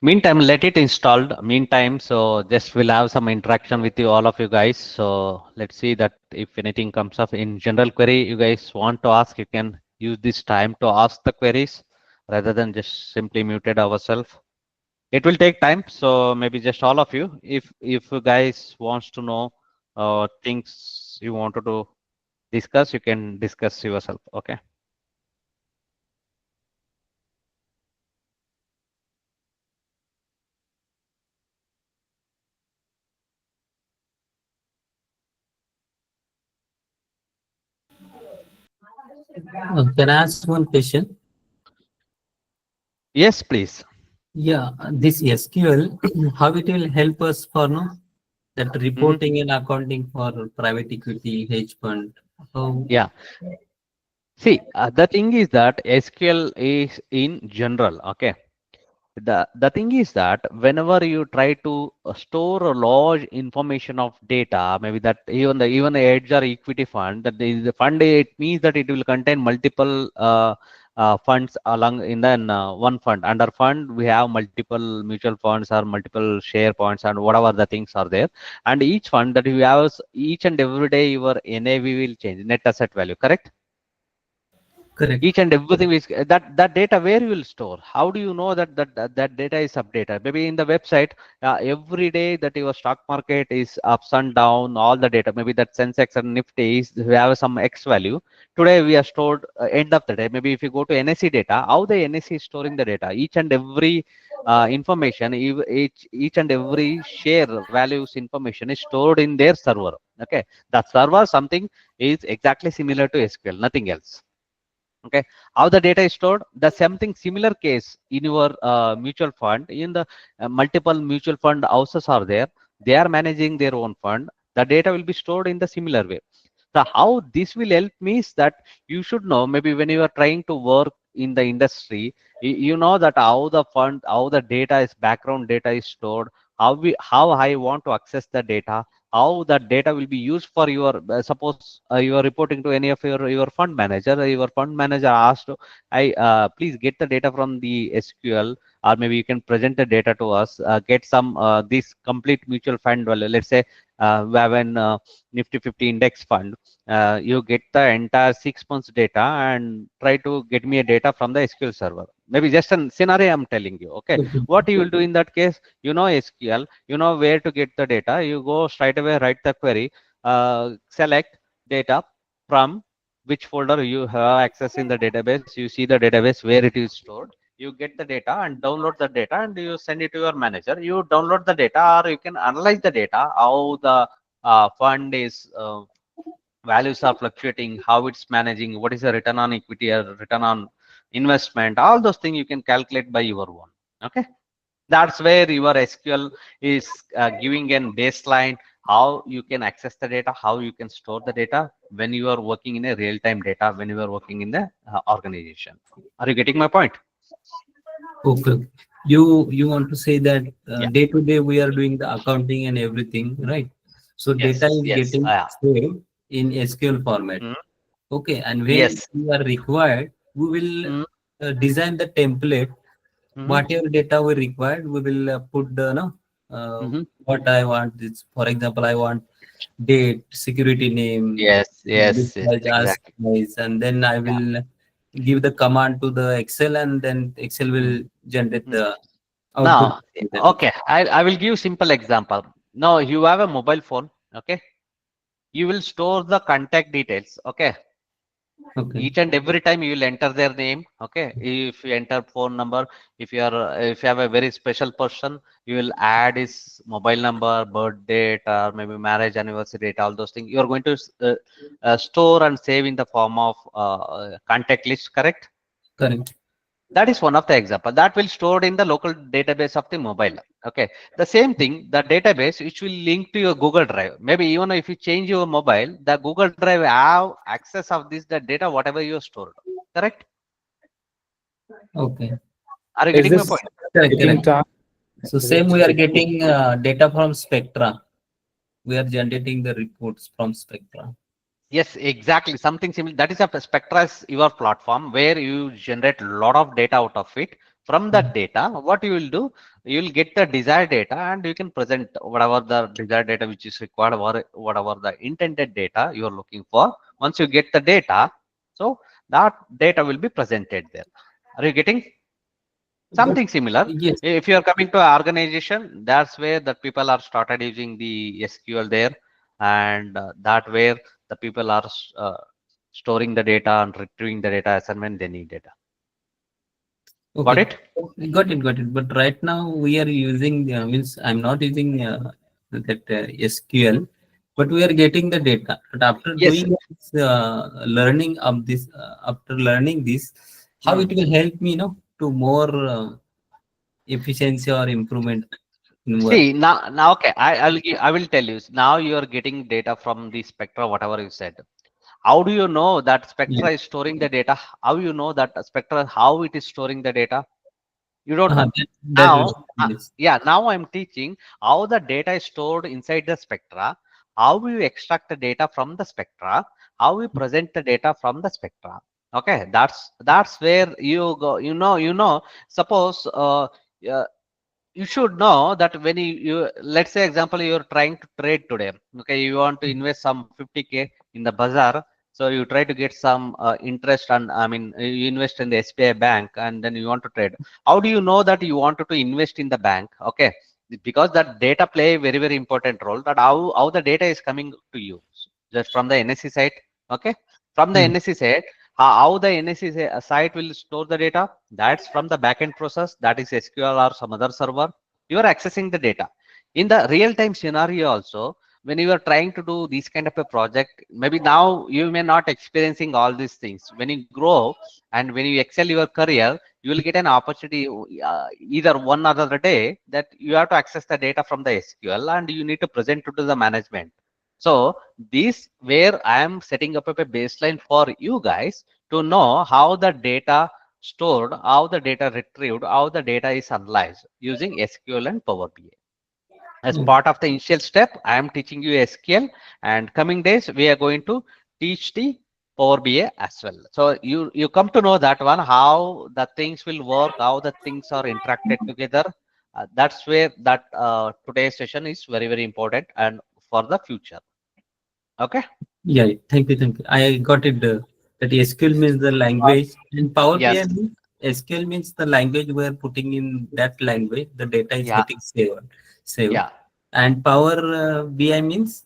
Meantime, let it installed. Meantime, so just we'll have some interaction with you, all of you guys. So let's see that if anything comes up in general query you guys want to ask, you can use this time to ask the queries rather than just simply muted ourselves. It will take time, so maybe just all of you, if you guys wants to know things you wanted to discuss, you can discuss yourself. Okay. Can I ask one question? Yes, please. Yeah, this SQL, how it will help us for no that reporting and accounting for private equity hedge fund? How? Yeah. See, the thing is that SQL is in general. Okay. The thing is that whenever you try to store a large information of data, maybe that even the edge or equity fund, that is the fund, it means that it will contain multiple funds along in the one fund. Under fund, we have multiple mutual funds or multiple share points and whatever the things are there. And each fund that you have, each and every day your NAV will change, net asset value, correct? Correct. Each and everything is that data where you will store. How do you know that data is updated? Maybe in the website, every day that your stock market is ups and down, all the data, maybe that Sensex and Nifty is, we have some X value. Today we are stored end of the day. Maybe if you go to NSE data, how the NSE is storing the data, each and every information, each and every share values information is stored in their server. Okay, that server something is exactly similar to SQL, nothing else. Okay, how the data is stored, the something similar case in your mutual fund, in the multiple mutual fund houses are there, they are managing their own fund, the data will be stored in the similar way. So how this will help me is that you should know, maybe when you are trying to work in the industry, you know that how the fund, how the data is, background data is stored, how I want to access the data, how that data will be used for your suppose you are reporting to any of your fund manager. Your fund manager asked, I please get the data from the SQL, or maybe you can present the data to us, get some this complete mutual fund value. Let's say we have an Nifty 50 index fund. You get the entire 6 months data and try to get me a data from the SQL server. Maybe just a scenario I'm telling you. Okay, what you will do in that case, you know SQL, you know where to get the data. You go straight away, write the query, select data from which folder you have access in the database. You see the database where it is stored. You get the data and download the data and you send it to your manager. You download the data, or you can analyze the data, how the fund is values are fluctuating, how it's managing, what is the return on equity or return on investment. All those things you can calculate by your own. Okay, that's where your SQL is giving a baseline, how you can access the data, how you can store the data when you are working in a real-time data, when you are working in the organization. Are you getting my point? Okay. You want to say that Yeah. day to day we are doing the accounting and everything, right? So data Yes. is Yes. getting saved in SQL format. Mm. Okay, and when Yes. we are required, we will Mm. design the template. Mm-hmm. Whatever data we required, we will put the no. What I want is, for example, I want date, security name, Yes. this Yes. Yes. size, ask Exactly. size, and then I Yeah. will give the command to the Excel, and then Excel will generate the output. Now, okay, I will give simple example. Now you have a mobile phone, okay? You will store the contact details, okay? Okay. Each and every time you will enter their name, okay? If you enter phone number, if you have a very special person, you will add his mobile number, birth date, or maybe marriage anniversary date, all those things. You are going to store and save in the form of contact list, correct? Correct. That is one of the example that will stored in the local database of the mobile. Okay, the same thing, the database which will link to your Google Drive. Maybe even if you change your mobile, the Google Drive have access of this the data whatever you stored. Correct? Okay. Are you Is getting my this point? Correct. taking Correct. time? So Is same it we are taking- getting data from Spectra. We are generating the reports from Spectra. Yes, exactly. Something similar. That is a Spectra is your platform where you generate a lot of data out of it. From that data, what you will do, you will get the desired data and you can present whatever the desired data which is required or whatever the intended data you are looking for. Once you get the data, so that data will be presented there. Are you getting? Something similar. Yes. If you are coming to an organization, that's where the people are started using the SQL there, and that where the people are storing the data and retrieving the data as and when they need data. Got Okay. it? Got it. Got it. But right now we are using means I'm not using that SQL, but we are getting the data. But after Yes. doing learning of this, after learning this, how it will help me, to more efficiency or improvement in work. See now okay. I will tell you. Now you are getting data from the Spectra, whatever you said. How do you know that Yeah. Spectra is storing the data? How you know that Spectra how it is storing the data? You don't know. That Now, is yes. yeah, now I'm teaching how the data is stored inside the Spectra, how we extract the data from the Spectra, how we present the data from the Spectra. Okay, that's where you go. Suppose uh, you should know that when you let's say example you're trying to trade today, okay, you want to invest some 50K in the bazaar, so you try to get some interest, and I mean you invest in the SBI bank and then you want to trade. How do you know that you wanted to invest in the bank? Okay, because that data play a very very important role, that how the data is coming to you just from the NSE site. Okay, from the NSE site, how the NSE site will store the data, that's from the backend process, that is SQL or some other server. You are accessing the data in the real time scenario also. When you are trying to do this kind of a project, maybe now you may not experiencing all these things. When you grow and when you excel your career, you will get an opportunity either one other day that you have to access the data from the SQL and you need to present it to the management. So this where I am setting up a baseline for you guys to know how the data stored, how the data retrieved, how the data is analyzed using SQL and Power BI. As part of the initial step, I am teaching you SQL, and coming days we are going to teach the Power BI as well. So you come to know that one, how the things will work, how the things are interacted together. That's where that today's session is very very important and for the future. Okay. Yeah. Thank you. Thank you. I got it. That SQL means the language, and Power BI Yes. means SQL means the language we are putting in that language. The data is Yeah. getting saved, Yeah. and Power BI means.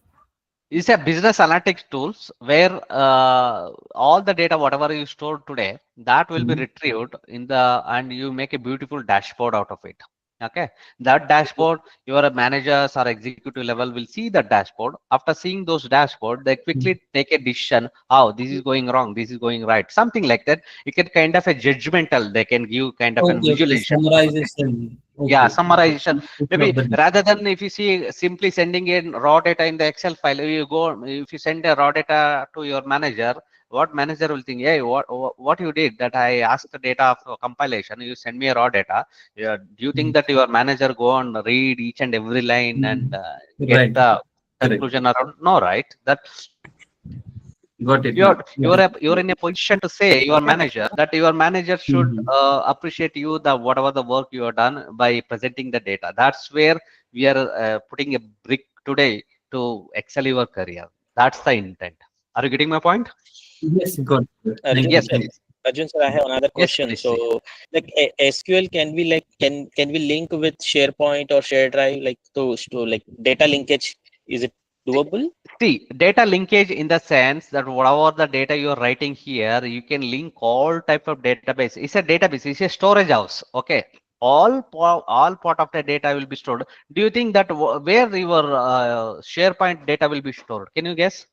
It's a business analytics tools where all the data whatever you stored today, that will be retrieved in the and you make a beautiful dashboard out of it. Okay, that dashboard your managers or executive level will see the dashboard. After seeing those dashboard, they quickly take a decision, oh, this is going wrong, this is going right, something like that. You can kind of a judgmental, they can give kind of a Okay. Okay. visualization. Okay, Summarization. yeah, Okay. summarization. Put Maybe of the data. rather than if you see simply sending in raw data in the Excel file, if you send a raw data to your manager, what manager will think, hey, what you did that I asked the data for compilation, you send me a raw data. Yeah, do you think that your manager go and read each and every line and get Right. the Correct. conclusion around? No, right? That Got it now. you're in a position to say your manager that your manager should appreciate you the whatever the work you have done by presenting the data. That's where we are putting a brick today to excel your career. That's the intent. Are you getting my point? Yes, got it. Thank you. Yes, Absolutely. Thank please. Arjun sir, I have another Yes, question. please. So, like SQL, can we link with SharePoint or share drive, like to like data linkage? Is it doable? See, data linkage in the sense that whatever the data you're writing here, you can link all type of database. It's a database. It's a storage house. Okay. All part of the data will be stored. Do you think that where your SharePoint data will be stored? Can you guess?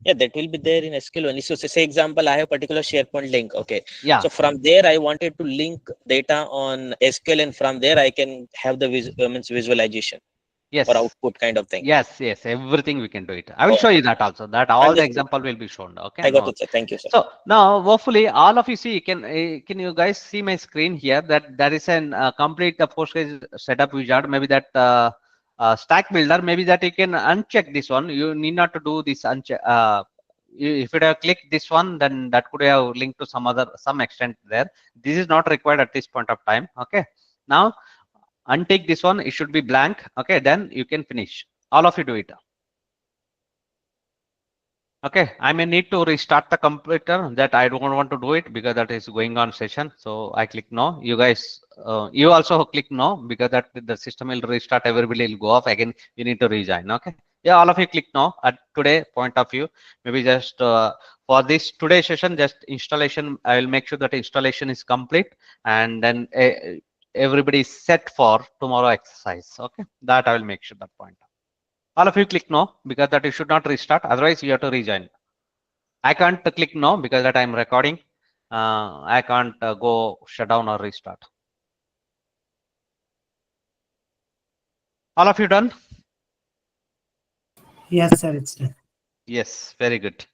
Yeah, that will be there in SQL only. So say example, I have particular SharePoint link. Okay. Yeah. So from there, I wanted to link data on SQL, and from there I can have the visualization Yes. or output kind of thing. Yes, everything we can do it. I will Oh, show you that also. That all the understood. example will be shown. Okay. I got No. it, sir. Thank you, sir. So now, hopefully, all of you see. Can you guys see my screen here? That is an complete Postgres setup wizard. Maybe that stack builder. Maybe that you can uncheck this one. You need not to do this uncheck. If you have clicked this one, then that could have linked to some extent there. This is not required at this point of time. Okay. Now untick this one. It should be blank. Okay. Then you can finish. All of you do it. Okay, I may need to restart the computer. That I don't want to do it because that is going on session. So I click no. You guys, you also click no because that the system will restart. Everybody will go off again. You need to rejoin. Okay. Yeah, all of you click no at today point of view. Maybe just for this today session, just installation. I will make sure that installation is complete, and then everybody is set for tomorrow exercise. Okay, that I will make sure that point. All of you click no because that you should not restart. Otherwise, you have to rejoin. I can't click no because that I'm recording. I can't go shut down or restart. All of you done? Yes, sir, it's done. Yes, very good.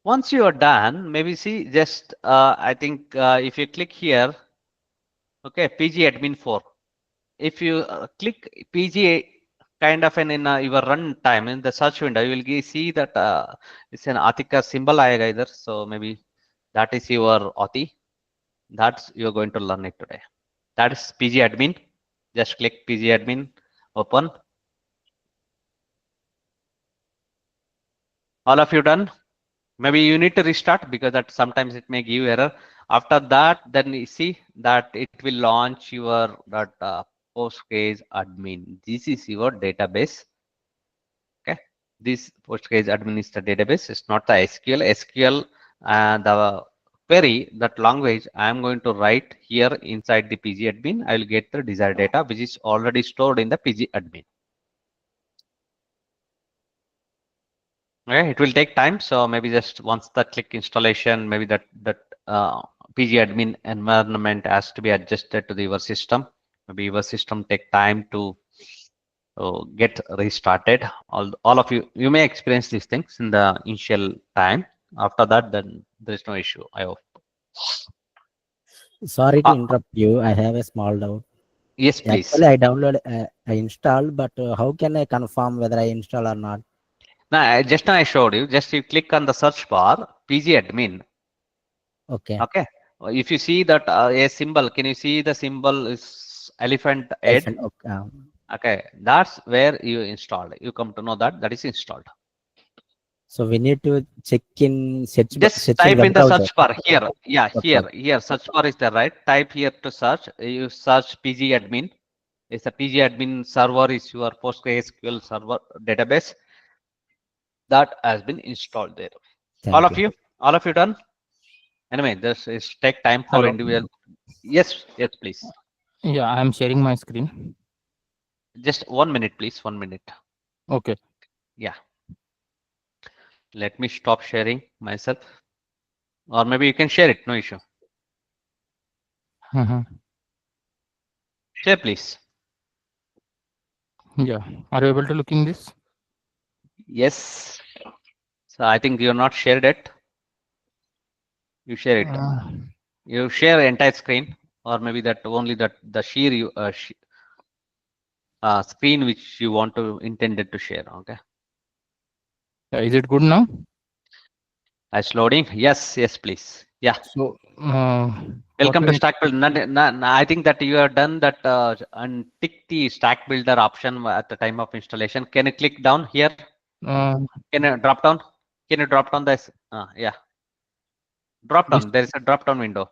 Once you are done, maybe see just I think if you click here, okay, PG admin 4. If you click PG kind of in your run time in the search window, you will see that it's an Atika symbol aayega either. So maybe that is your Authi. That's you're going to learn it today. That is PG admin. Just click PG admin, open. All of you done? Maybe you need to restart because that sometimes it may give error. After that, then you see that it will launch your that Postgres admin. This is your database. Okay, this Postgres admin is the database. It's not the SQL. SQL and the query that language I am going to write here inside the PG admin. I will get the desired data which is already stored in the PG admin. Okay, it will take time. So maybe just once the click installation, maybe that PG admin environment has to be adjusted to your system. Maybe your system take time to get restarted. All of you may experience these things in the initial time. After that, then there is no issue. I hope. Sorry to interrupt you. I have a small doubt. Yes, please. Actually, I download, I installed, but how can I confirm whether I install or not? Now, just now I showed you. Just you click on the search bar, PG admin. Okay. Okay. If you see that a symbol, can you see the symbol is elephant head? Okay. Okay, that's where you installed. You come to know that that is installed. So we need to check in search Type web in the browser. search bar here. Yeah, Okay. here search bar is there, right? Type here to search. You search PG admin. It's a PG admin server is your PostgreSQL server database that has been installed there. Thank you. All of you done? Anyway, this is take time for Hello. individual. Yes, please. Yeah, I am sharing my screen. Just 1 minute, please. 1 minute. Okay. Yeah. Let me stop sharing myself. Or maybe you can share it, no issue. Share, please. Yeah. Are you able to look in this? Yes. So I think you're not shared it. You share it. You share entire screen, or maybe that only that the share you screen which you want to intended to share. Okay. Is it good now? It's loading. Yes, please. Yeah. So, Welcome to what Stack Builder. I think that you have done that and tick the Stack Builder option at the time of installation. Can you click down here? uh, Can you drop down? Can you drop down this? Yeah. Drop this down. There is a drop down window.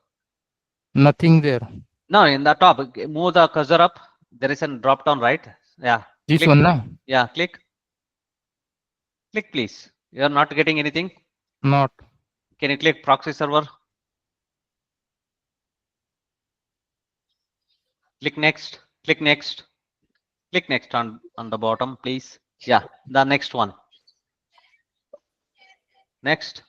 nothing there. No, in the top, move the cursor up. There is a drop down, right? Yeah. This Click. one, na? Yeah. Click. Click, please. You are not getting anything. Not. Can you click proxy server? Click next. Click next. Click next on the bottom, please. Yeah. The next one. Next.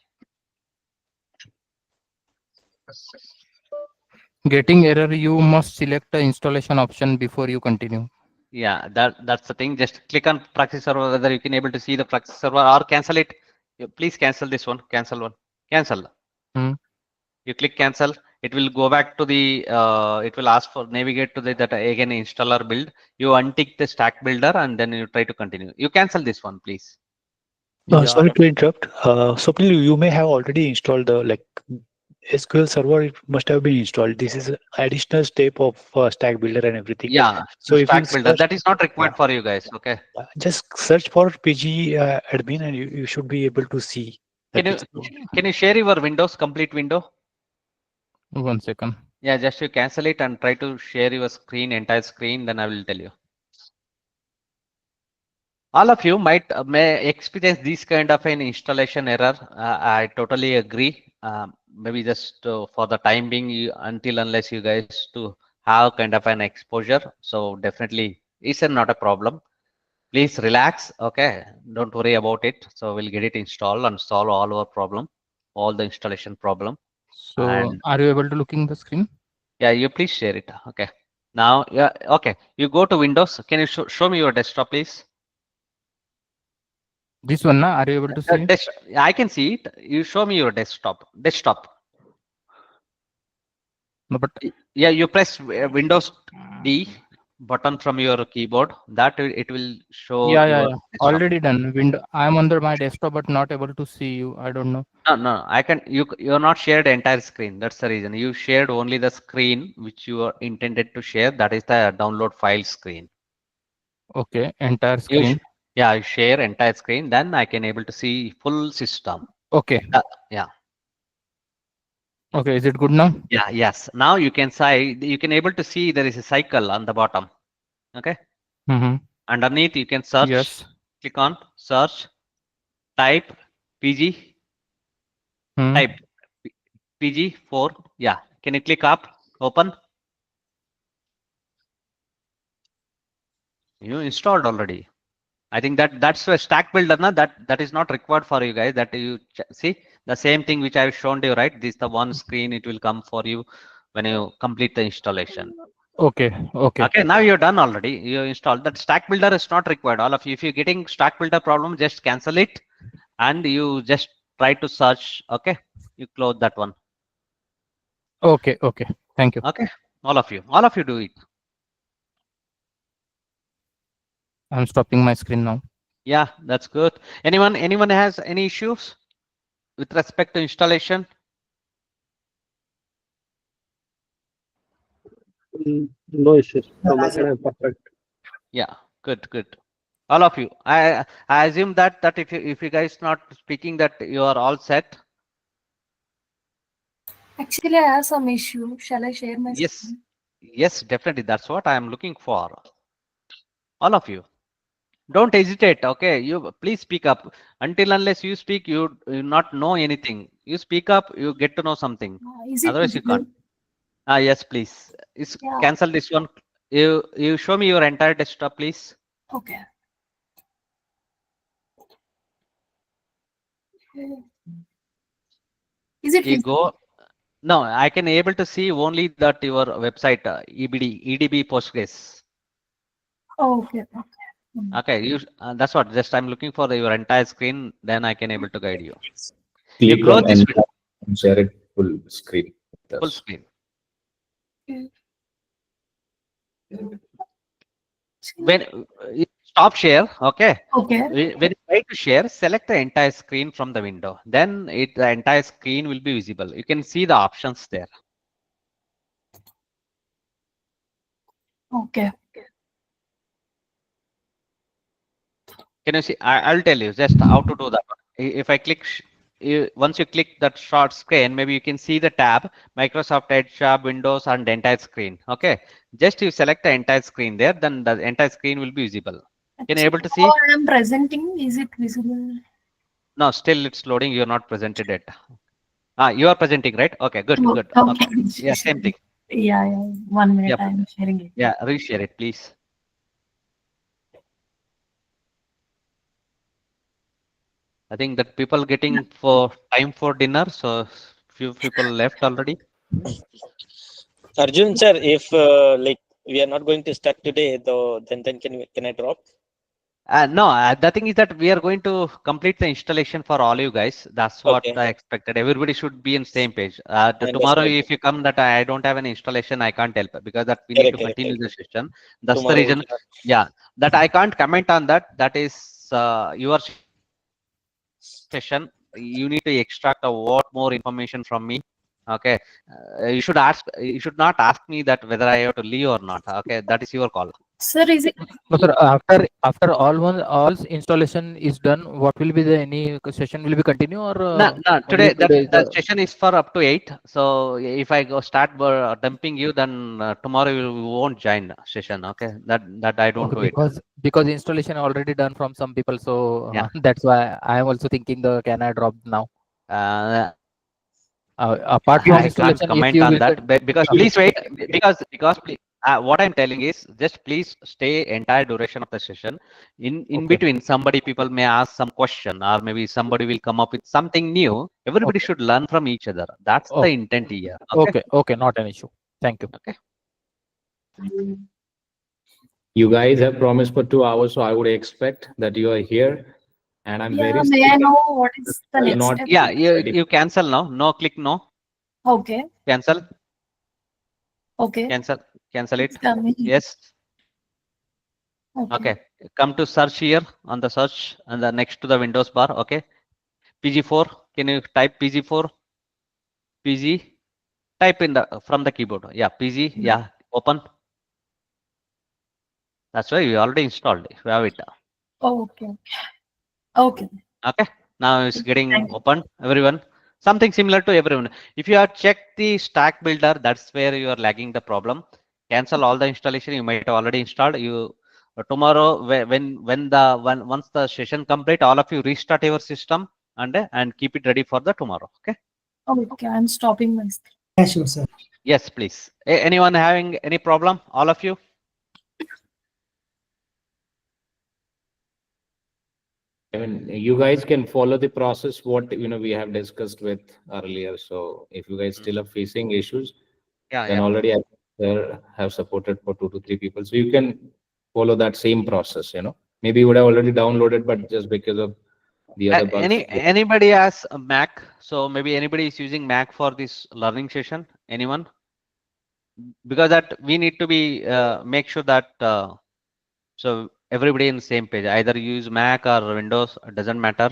Getting error, you must select the installation option before you continue. Yeah, that's the thing. Just click on proxy server whether you can able to see the proxy server or cancel it. Please cancel this one. Cancel one. Cancel. You click cancel. It will go back to the. It will ask for navigate to the that again installer build. You untick the stack builder and then you try to continue. You cancel this one, please. Sorry to interrupt. Swapnil, you may have already installed the SQL Server. It must have been installed. This is an additional step of Stack Builder and everything. Yeah, So if you stack builder search, that is not required for you guys. Okay. just search for PG admin and you should be able to see. Can you share your Windows complete window? 1 second. Yeah, just you cancel it and try to share your screen, entire screen. Then I will tell you. All of you may experience this kind of an installation error. I totally agree. Maybe just for the time being, until unless you guys to have kind of an exposure. So definitely, it's not a problem. Please relax. Okay, don't worry about it. So we'll get it installed and solve all our problem, all the installation problem. So, And are you able to looking the screen? yeah, you please share it. Okay. Now, yeah, okay. You go to Windows. Can you show me your desktop, please? This one, na? Are you able to see? I can see it. You show me your desktop. Desktop. No, but yeah, you press Windows D button from your keyboard. That it will show yeah, your yeah. desktop. Already done. Window. I am under my desktop, but not able to see you. I don't know. No. I can. You're not shared the entire screen. That's the reason. You shared only the screen which you are intended to share. That is the download file screen. Okay, entire screen. Yeah, I share entire screen. Then I can able to see full system. Okay. Yeah. Okay, is it good now? Yeah. Yes. Now you can say you can able to see there is a cycle on the bottom. Okay. Underneath you can search. Yes. Click on search. Type PG. Type PG4. Yeah. Can you click up? Open. You installed already. I think that's a stack builder. Na? That is not required for you guys. That you see the same thing which I've shown you, right? This is the one screen it will come for you when you complete the installation. Okay. Okay. Now you're done already. You installed that stack builder is not required. All of you, if you're getting stack builder problem, just cancel it and you just try to search. Okay. You close that one. Okay. Thank you. Okay. All of you do it. I'm stopping my screen now. Yeah, that's good. Anyone has any issues with respect to installation? No issues. From my side, I'm perfect. Yeah, good. All of you. I assume that if you guys not speaking that you are all set. Actually, I have some issue. Shall I share my screen? Yes, definitely. That's what I am looking for. All of you. Don't hesitate. Okay, you please speak up. Until unless you speak, you not know anything. You speak up, you get to know something. Is it Otherwise, you visible? can't. Yes, please. Yeah. Cancel this one. You show me your entire desktop, please. Okay. Is it You go. No, I can able to see only that your website EDB Postgres. Oh, okay. Okay, you that's what. Just I'm looking for your entire screen. Then I can able to guide you. Click You close on this and share it full screen. full screen. When stop share. Okay. Okay. When you try to share, select the entire screen from the window. Then the entire screen will be visible. You can see the options there. Okay. Can you see? I'll tell you just how to do that. If I click, once you click that short screen, maybe you can see the tab, Microsoft Edge tab, Windows, and the entire screen. Okay. Just you select the entire screen there, then the entire screen will be visible. Can you able to see? How I am presenting, is it visible? No, still it's loading. You're not presented it. You are presenting, right? Okay, good, Oh, good. okay. Okay. Yeah, same thing. Yeah, yeah. 1 minute, Yeah, I'm sharing it. yeah, reshare it, please. I think that people getting for time for dinner, so few people left already. Arjun sir, if like we are not going to start today, though, then can I drop? No, the thing is that we are going to complete the installation for all you guys. That's what Okay. I expected. Everybody should be on same page. I Tomorrow, understand. if you come that I don't have an installation, I can't help because that we need to Correct. continue the session. That's the Tomorrow we'll reason. start. Yeah, that I can't comment on that. That is your session. You need to extract a lot more information from me. Okay, you should ask. You should not ask me that whether I have to leave or not. Okay, that is your call. Sir, is it? No, sir. After all installation is done, what will be the any session will be continue or No. only Today today is the the session is for up to 8. So if I go start dumping you, then tomorrow you won't join session. Okay, that I don't okay do it. because installation already done from some people, so Yeah. that's why I am also thinking the can I drop now. Uh, Apart from I can't installation, if comment you on will that, but because okay. please wait, because please, what I'm telling is just please stay entire duration of the session. In Okay. between, people may ask some question, or maybe somebody will come up with something new. Everybody Okay. should learn from each other. That's the intent here. Okay. Okay, not an issue. Thank you. Okay. You guys have promised for 2 hours, so I would expect that you are here. And I'm Yeah, very may I sorry know what is the that you are next not. step? Yeah, you cancel now. No, click no. Okay. Cancel. Okay. Cancel it. It's coming. Yes. Okay. Okay. Come to search here on the search and the next to the Windows bar. Okay. PG4. Can you type PG4? PG. Type in the from the keyboard. Yeah. PG. Yeah. Open. That's why we already installed it. We have it. Okay. Okay. Okay. Now it's getting Thank you. open. Everyone. Something similar to everyone. If you have checked the stack builder, that's where you are lagging the problem. Cancel all the installation you might have already installed. You tomorrow when once the session complete, all of you restart your system and keep it ready for the tomorrow. Okay. Okay, I'm stopping my screen. Yeah, sure, sir. Yes, please. Anyone having any problem? All of you? I mean, you guys can follow the process what we have discussed with earlier. So if you guys still are facing issues, then already I have supported for 2 to 3 people. So you can follow that same process. Maybe you would have already downloaded, but just because of the other bugs. Anybody has a Mac? So maybe anybody is using Mac for this learning session? Anyone? Because that we need to be make sure that so everybody in the same page. Either use Mac or Windows, it doesn't matter.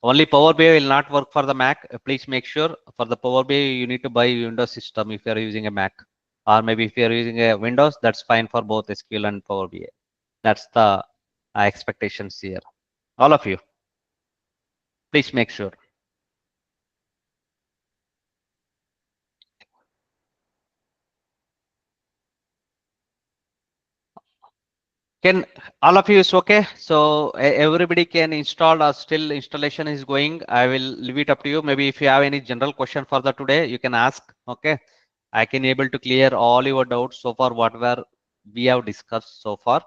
Only Power BI will not work for the Mac. Please make sure for the Power BI you need to buy Windows system if you are using a Mac, or maybe if you are using a Windows, that's fine for both SQL and Power BI. That's the expectations here. All of you, please make sure. Can all of you is okay? So everybody can install or still installation is going. I will leave it up to you. Maybe if you have any general question for the today, you can ask. Okay. I can able to clear all your doubts so far, whatever we have discussed so far.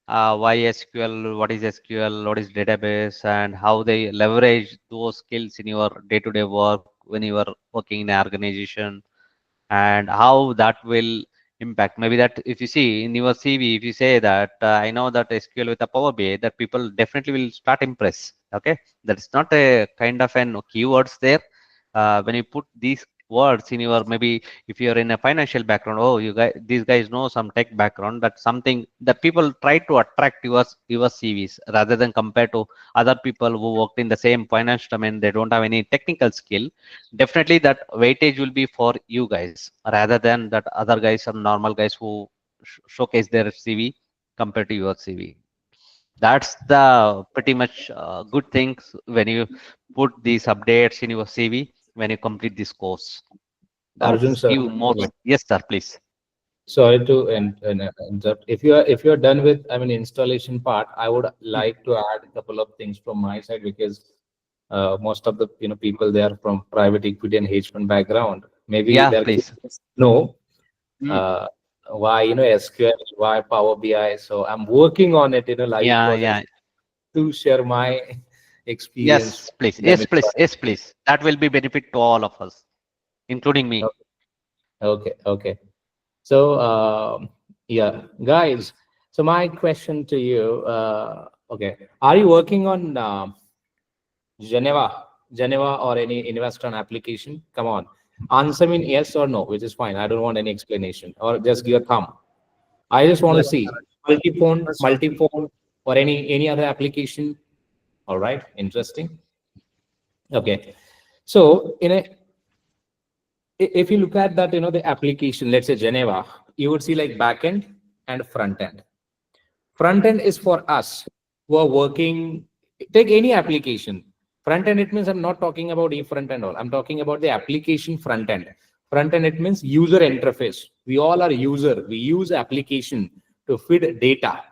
Why SQL, what is SQL, what is database, and how they leverage those skills in your day-to-day work when you are working in an organization, and how that will impact. Maybe that if you see in your CV, if you say that I know that SQL with a Power BI, that people definitely will start impress. Okay, that is not a kind of an keywords there. When you put these words in your, maybe if you're in a financial background, oh, you guys, these guys know some tech background, that's something that people try to attract your CVs rather than compared to other people who worked in the same finance domain, they don't have any technical skill. Definitely that weightage will be for you guys rather than that other guys, some normal guys who showcase their CV compared to your CV. That's the pretty much good things when you put these updates in your CV when you complete this course. Arjun That's sir, give more. Yes, sir. Please. sorry to interrupt. If you're done with, I mean, installation part, I would like to add a couple of things from my side, because most of the people, they are from private equity and hedge fund background. Maybe Yeah, they're please. know Mm. why SQL, why Power BI. So I'm working on it in a live Yeah, project yeah. to share my experience. Yes, please. Yes, please. Yes, please. That will be benefit to all of us, including me. Okay. So yeah, guys. So my question to you, okay, are you working on Geneva or any investment application? Come on, answer me in yes or no, which is fine. I don't want any explanation, or just give a thumb. I just want to see multi-phone, or any other application. All right, interesting. Okay, so if you look at that, the application, let's say Geneva, you would see like backend and front end. Front end is for us who are working. Take any application. Front end, it means I'm not talking about front end all. I'm talking about the application front end. Front end, it means user interface. We all are user. We use application to feed data.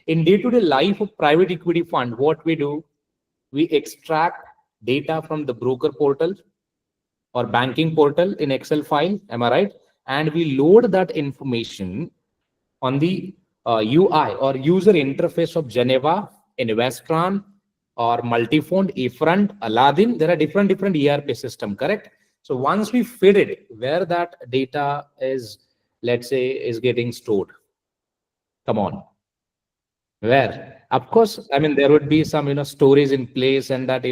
In day-to-day life of private equity fund, what we do, we extract data from the broker portal or banking portal in Excel file. Am I right? And we load that information on the UI or user interface of Geneva, Investron, or Multifond, eFront, Aladdin. There are different ERP system, correct? So once we feed it, where that data is, let's say, is getting stored. Come on. Where? Of course, I mean, there would be some, storage in place, and that,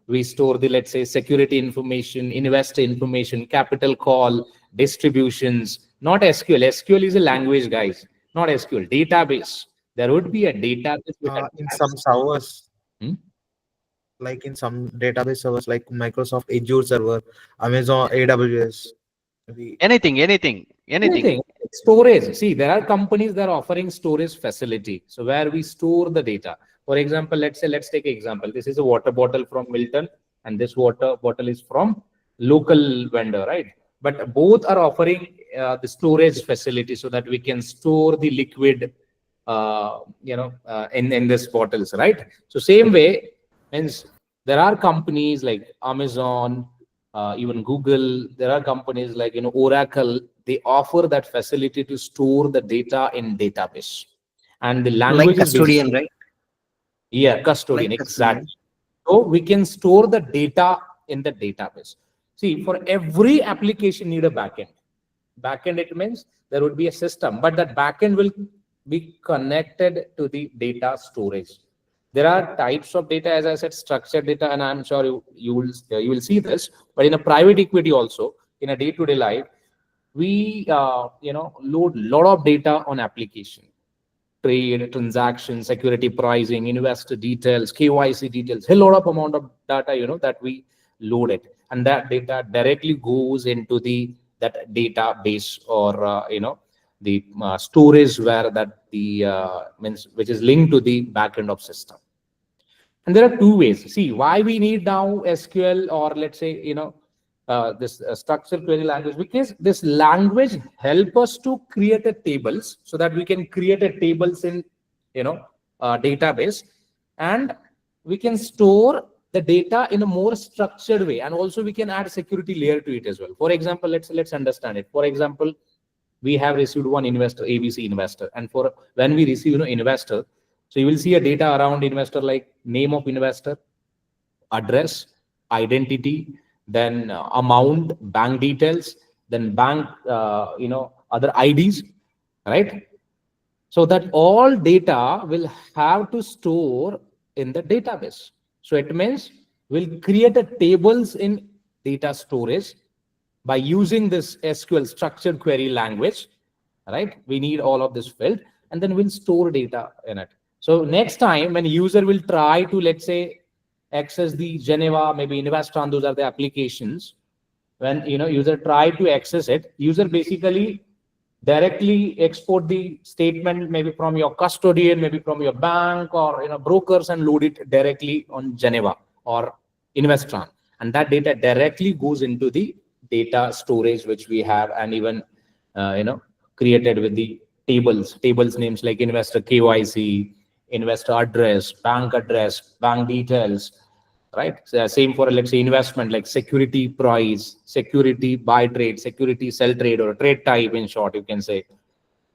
we store the, let's say, security information, investor information, capital call, distributions, not SQL. SQL is a language, guys, not SQL. Database. There would be a database. In some servers, like in some database servers, like Microsoft Azure server, Amazon AWS. Anything. Storage. See, there are companies that are offering storage facility. So where we store the data. For example, let's take an example. This is a water bottle from Milton, and this water bottle is from local vendor, right? But both are offering the storage facility so that we can store the liquid, in this bottles, right? So same way, means there are companies like Amazon, even Google. There are companies like Oracle. They offer that facility to store the data in database, and the language Like is custodian, right? Yeah, custodian, Like exactly. So we can store the data in the database. See, for every application need a backend. Backend, it means there would be a system, but that backend will be connected to the data storage. There are types of data, as I said, structured data, and I'm sure you will see this. But in a private equity also, in a day-to-day life, we load lot of data on application. Trade, transaction, security pricing, investor details, KYC details, a lot of amount of data, that we load it, and that data directly goes into that database, or the storage, where that the means, which is linked to the backend of system. And there are two ways. See, why we need now SQL, or let's say, this structured query language, because this language help us to create a tables, so that we can create a tables in, database, and we can store the data in a more structured way, and also we can add security layer to it as well. For example, let's understand it. For example, we have received one investor, ABC investor, and for when we receive investor, so you will see a data around investor, like name of investor, address, identity, then amount, bank details, then bank, other IDs, right? So that all data will have to store in the database. So it means we'll create a tables in data storage, by using this SQL structured query language, right? We need all of this filled, and then we'll store data in it. So next time when user will try to, let's say, access the Geneva, maybe Investran, those are the applications. When user try to access it, user basically directly export the statement maybe from your custodian, maybe from your bank or brokers, and load it directly on Geneva or Investran, and that data directly goes into the data storage which we have, and even created with the tables names like investor KYC, investor address, bank details, right? So same for, let's say, investment like security price, security buy trade, security sell trade, or trade type, in short, you can say.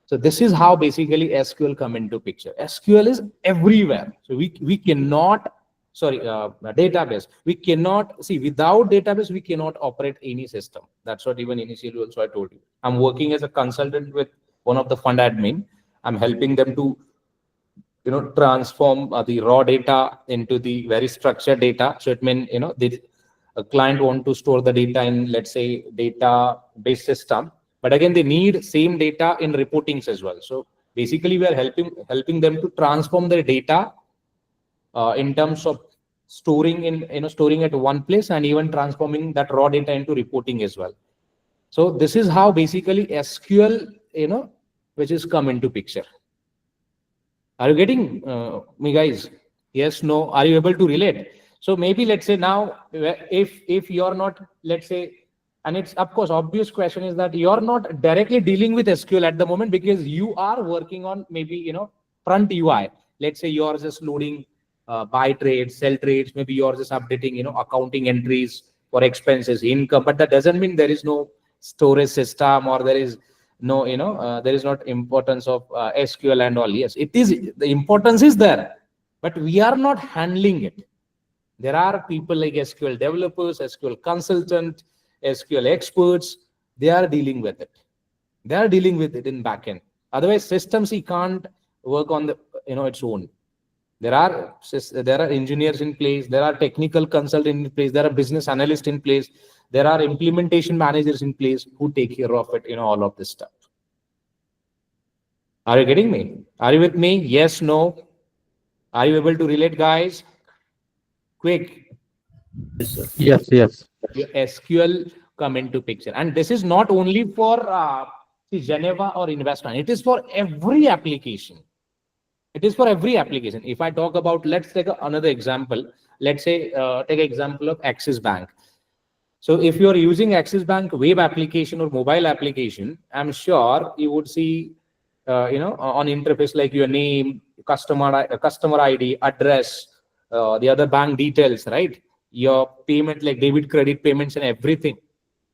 So this is how basically SQL come into picture. SQL is everywhere. So we cannot, sorry, database. We cannot, see, without database, we cannot operate any system. That's what even initially also I told you. I'm working as a consultant with one of the fund admin. I'm helping them to transform the raw data into the very structured data. So it means a client want to store the data in, let's say, database system, but again they need same data in reportings as well. So basically we are helping them to transform their data in terms of storing in storing at one place, and even transforming that raw data into reporting as well. So this is how basically SQL which is come into picture. Are you getting me, guys? Yes, no? Are you able to relate? So maybe, let's say now, if you're not, let's say, and it's of course obvious question is that you're not directly dealing with SQL at the moment, because you are working on maybe front UI. Let's say you're just loading buy trades, sell trades. Maybe you're just updating accounting entries for expenses, income. But that doesn't mean there is no storage system, or there is no there is not importance of SQL and all. Yes, it is, the importance is there, but we are not handling it. There are people like SQL developers, SQL consultant, SQL experts. They are dealing with it. They are dealing with it in backend. Otherwise systems, he can't work on the its own. There are engineers in place, there are technical consultants in place, there are business analysts in place, there are implementation managers in place who take care of it, all of this stuff. Are you getting me? Are you with me? Yes, no? Are you able to relate, guys? Quick. Yes, yes. Your SQL come into picture. And this is not only for Geneva or Investment. It is for every application. It is for every application. If I talk about, let's take another example. Let's say, take an example of Axis Bank. So if you're using Axis Bank web application or mobile application, I'm sure you would see, on interface like your name, customer ID, address, the other bank details, right? Your payment like debit, credit payments and everything.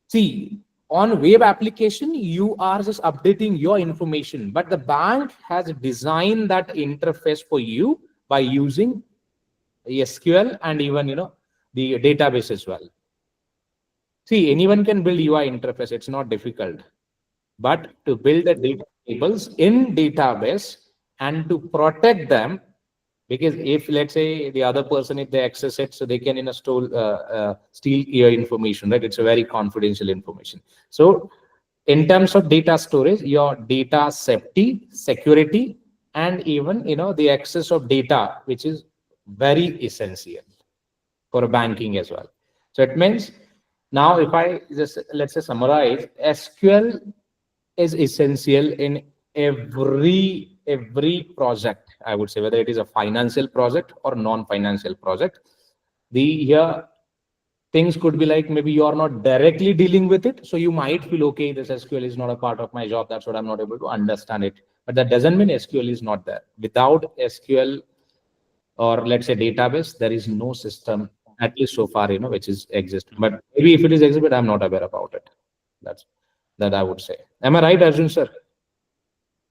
See, on web application, you are just updating your information, but the bank has designed that interface for you by using SQL and even, the database as well. See, anyone can build UI interface. It's not difficult, but to build the data tables in database and to protect them, because if, let's say, the other person, if they access it, so they can steal your information, right? It's a very confidential information. So in terms of data storage, your data safety, security, and even the access of data, which is very essential for banking as well. So it means, now if I just, let's say, summarize, SQL is essential in every project, I would say, whether it is a financial project or non-financial project. Here things could be like, maybe you are not directly dealing with it, so you might feel, okay, this SQL is not a part of my job, that's what I'm not able to understand it. But that doesn't mean SQL is not there. Without SQL, or let's say database, there is no system, at least so far, which is exist. But maybe if it is exist, I'm not aware about it. That I would say. Am I right, Arjun sir?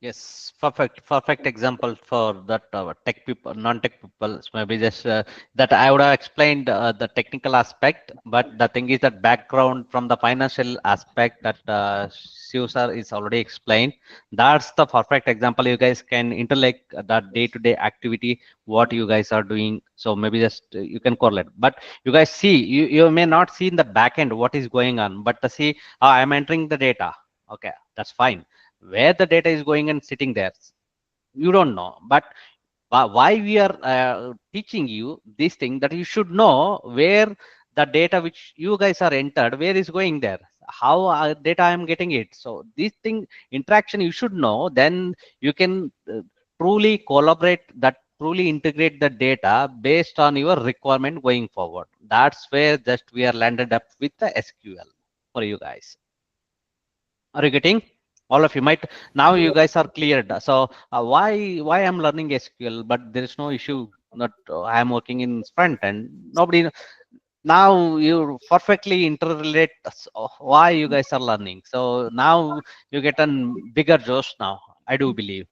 Yes, perfect example for that tech people, non-tech people. So maybe just that I would have explained the technical aspect, but the thing is that background from the financial aspect that Shiv sir is already explained. That's the perfect example. You guys can interlink that day-to-day activity, what you guys are doing. So maybe just you can correlate. But you guys see, you may not see in the back end what is going on, but to see, I'm entering the data. Okay, that's fine. Where the data is going and sitting there, you don't know. But why we are teaching you this thing, that you should know where the data which you guys are entered, where is going there, how data I am getting it. So this thing interaction you should know, then you can truly collaborate, that truly integrate the data based on your requirement going forward. That's where just we are landed up with the SQL for you guys. Are you getting? All of you might now you guys are cleared. So why I'm learning SQL, but there is no issue. Not I am working in front end. Nobody now you perfectly interrelate why you guys are learning. So now you get a bigger josh now. I do believe.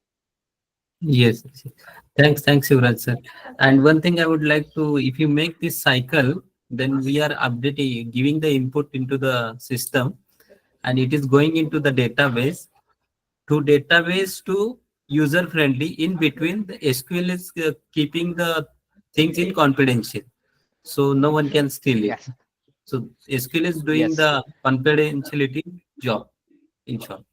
Yes, yes, yes. Thanks, Yuvraj sir. And one thing I would like to, if you make this cycle, then we are updating, giving the input into the system, and it is going into the database to user friendly. In between, the SQL is keeping the things in confidential, so no one can steal it. Yes. So SQL is doing Yes. the confidentiality job, in short.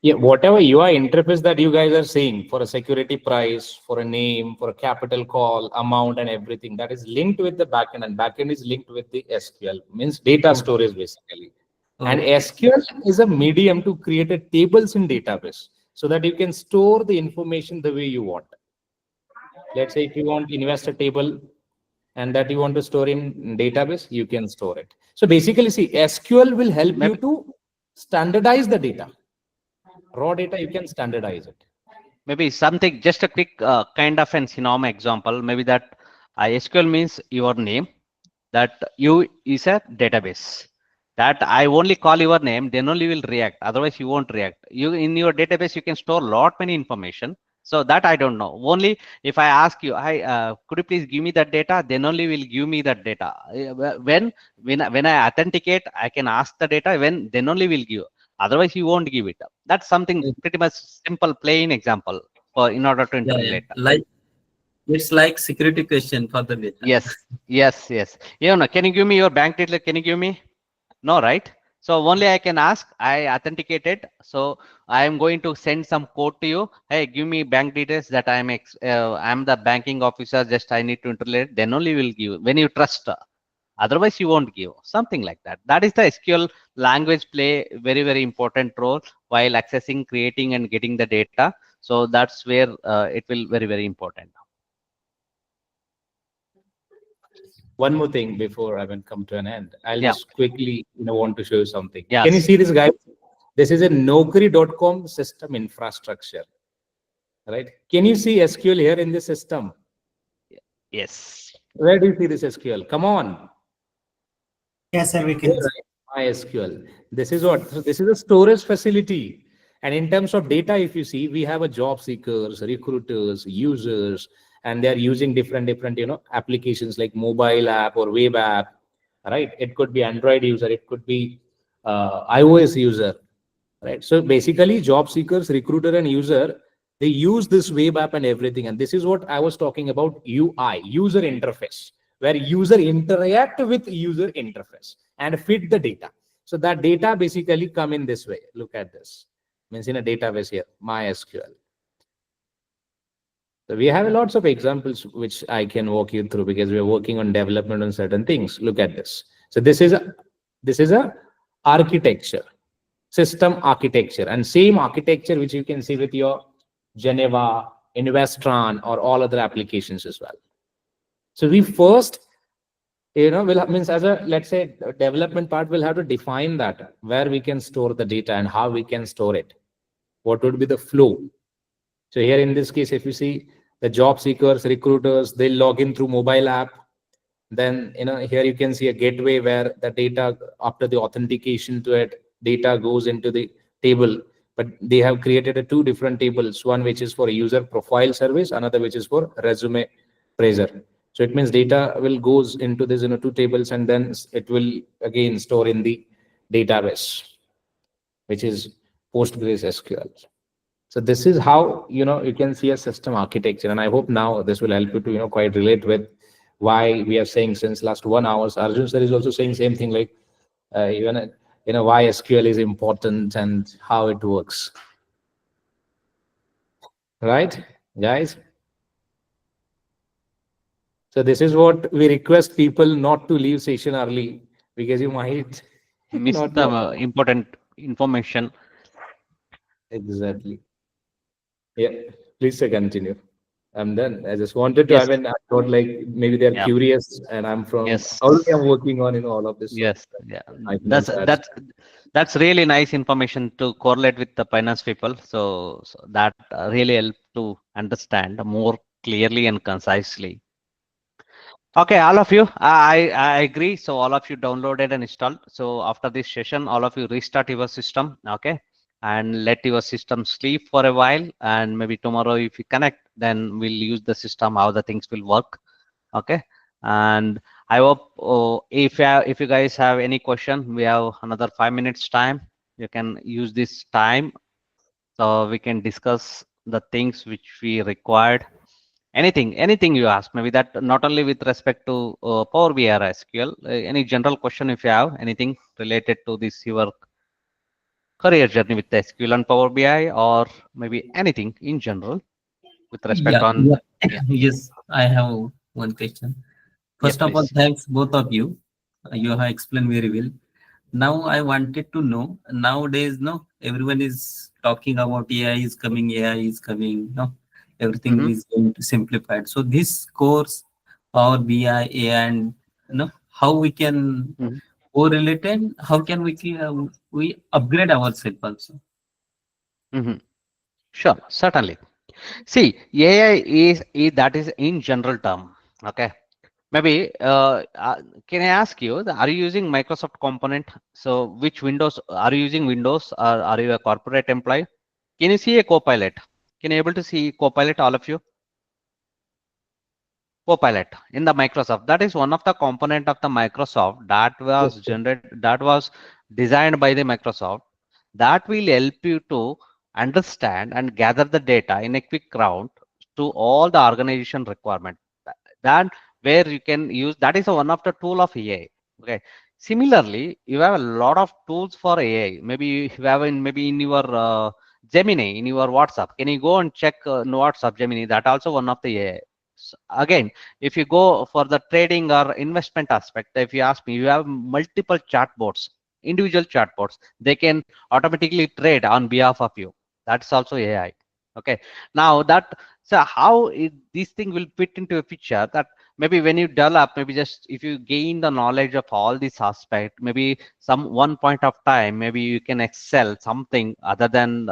Yeah, whatever UI interface that you guys are seeing for a security price, for a name, for a capital call, amount, and everything, that is linked with the backend, and backend is linked with the SQL, means data storage basically. And SQL is a medium to create a tables in database so that you can store the information the way you want. Let's say if you want invest a table and that you want to store in database, you can store it. So basically, see, SQL will help you to standardize the data. Raw data, you can standardize it. Maybe something, just a quick kind of an synonym example. Maybe that SQL means your name, that you is a database. That I only call your name, then only will react. Otherwise, you won't react. You in your database, you can store lot many information. So that I don't know. Only if I ask you, hi, could you please give me that data? Then only will give me that data. When I authenticate, I can ask the data. Then only will give. Otherwise, you won't give it. That's something pretty much simple, plain example for in order to Yeah, yeah. interrelate. Like it's like security question for the data. Yes. You know, can you give me your bank detail? Can you give me? No, right? So only I can ask. I authenticated. So I am going to send some code to you. Hey, give me bank details that I'm the banking officer. Just I need to interrelate. Then only will give when you trust. Otherwise, you won't give something like that. That is the SQL language play very important role while accessing, creating, and getting the data. So that's where it will very important. One more thing before I will come to an end. I'll Yeah. just quickly want to show you something. Yes. Can you see this, guys? This is a Naukri.com system infrastructure. Right? Can you see SQL here in this system? Yes. Where do you see this SQL? Come on. Yes, sir, we can. MySQL. This is what? So this is a storage facility. And in terms of data, if you see, we have a job seekers, recruiters, users, and they're using different applications like mobile app or web app, right? It could be Android user, it could be iOS user, right? So basically, job seekers, recruiter, and user, they use this web app and everything. And this is what I was talking about, UI, user interface, where user interact with user interface and fit the data. So that data basically come in this way. Look at this. Means in a database here, MySQL. So we have lots of examples which I can walk you through because we are working on development on certain things. Look at this. So this is a architecture, system architecture, and same architecture which you can see with your Geneva, Investran, or all other applications as well. So we first, means as a, let's say, development part, we'll have to define that, where we can store the data and how we can store it. What would be the flow? So here in this case, if you see the job seekers, recruiters, they log in through mobile app. Then, here you can see a gateway where the data, after the authentication to it, data goes into the table. but they have created two different tables, one which is for user profile service, another which is for resume appraiser. So it means data will goes into this two tables, and then it will again store in the database, which is PostgreSQL. So this is how you can see a system architecture, and I hope now this will help you to quite relate with why we are saying since last 1 hour. Arjun sir is also saying same thing, like even why SQL is important and how it works. Right, guys? So this is what we request people not to leave session early, because you might miss not the know. important information. Exactly. Yeah, please sir, continue. I'm done. I just wanted to, Yes. I thought like maybe they're Yeah. curious, and I'm from Yes. already I'm working on all of this. So Yes. Yeah. I can That's answer. that's that's really nice information to correlate with the finance people. So that really help to understand more clearly and concisely. Okay, all of you, I agree. So all of you downloaded and installed. So after this session, all of you restart your system, okay, and let your system sleep for a while. And maybe tomorrow, if you connect, then we'll use the system how the things will work, okay. And I hope if you guys have any question, we have another 5 minutes time. You can use this time so we can discuss the things which we required. Anything you ask, maybe that not only with respect to Power BI or SQL, any general question if you have anything related to this your career journey with SQL and Power BI, or maybe anything in general with respect Yeah, on. yeah. Yeah. Yes, I have one question. Yes, First of all, please. thanks both of you. You have explained very well. Now I wanted to know, nowadays, no, everyone is talking about AI is coming, AI is coming, no, everything Mm-hmm. is going to simplified. So this course, Power BI, AI, and how we can Mm-hmm. correlate, and how can we upgrade ourselves also. Mm-hmm. Sure, certainly. See, AI is that is in general term. Okay. Maybe can I ask you, are you using Microsoft component? So which Windows are you using? Windows, or are you a corporate employee? Can you see a Copilot? Can you able to see Copilot, all of you? Copilot in the Microsoft. That is one of the component of the Microsoft that was designed by the Microsoft, that will help you to understand and gather the data in a quick round to all the organization requirement. That where you can use, that is one of the tool of AI. Okay. Similarly, you have a lot of tools for AI. Maybe you have maybe in your Gemini, in your WhatsApp. Can you go and check WhatsApp Gemini? That also one of the AI. Again, if you go for the trading or investment aspect, if you ask me, you have multiple chatbots, individual chatbots. They can automatically trade on behalf of you. That's also AI. Okay. Now that, so how this thing will fit into a picture, that maybe when you develop, maybe just if you gain the knowledge of all these aspects, maybe some one point of time, maybe you can excel something other than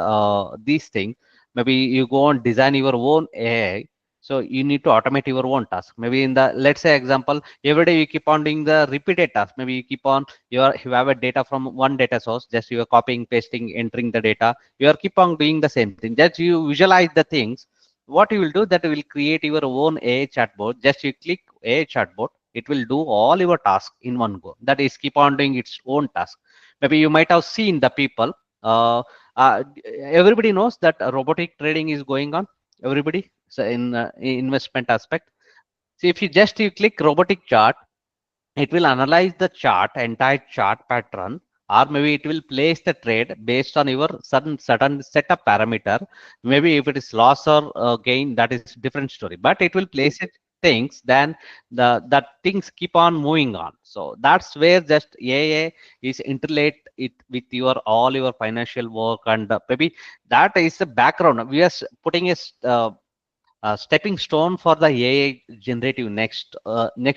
these things. Maybe you go and design your own AI. So you need to automate your own task. Maybe in the, let's say example, every day you keep on doing the repeated task. Maybe you keep on, you have a data from one data source, just you are copying, pasting, entering the data. You are keep on doing the same thing. Just you visualize the things. What you will do, that will create your own AI chatbot. Just you click AI chatbot, it will do all your tasks in one go. That is keep on doing its own task. Maybe you might have seen the people. Uh, Everybody knows that robotic trading is going on. Everybody, so in investment aspect. So if you click robotic chart, it will analyze the chart, entire chart pattern, or maybe it will place the trade based on your certain set of parameter. Maybe if it is loss or gain, that is different story, but it will place it things, then that things keep on moving on. So that's where just AI is interrelate it with your all your financial work, and maybe that is the background. We are putting a stepping stone for the AI generative next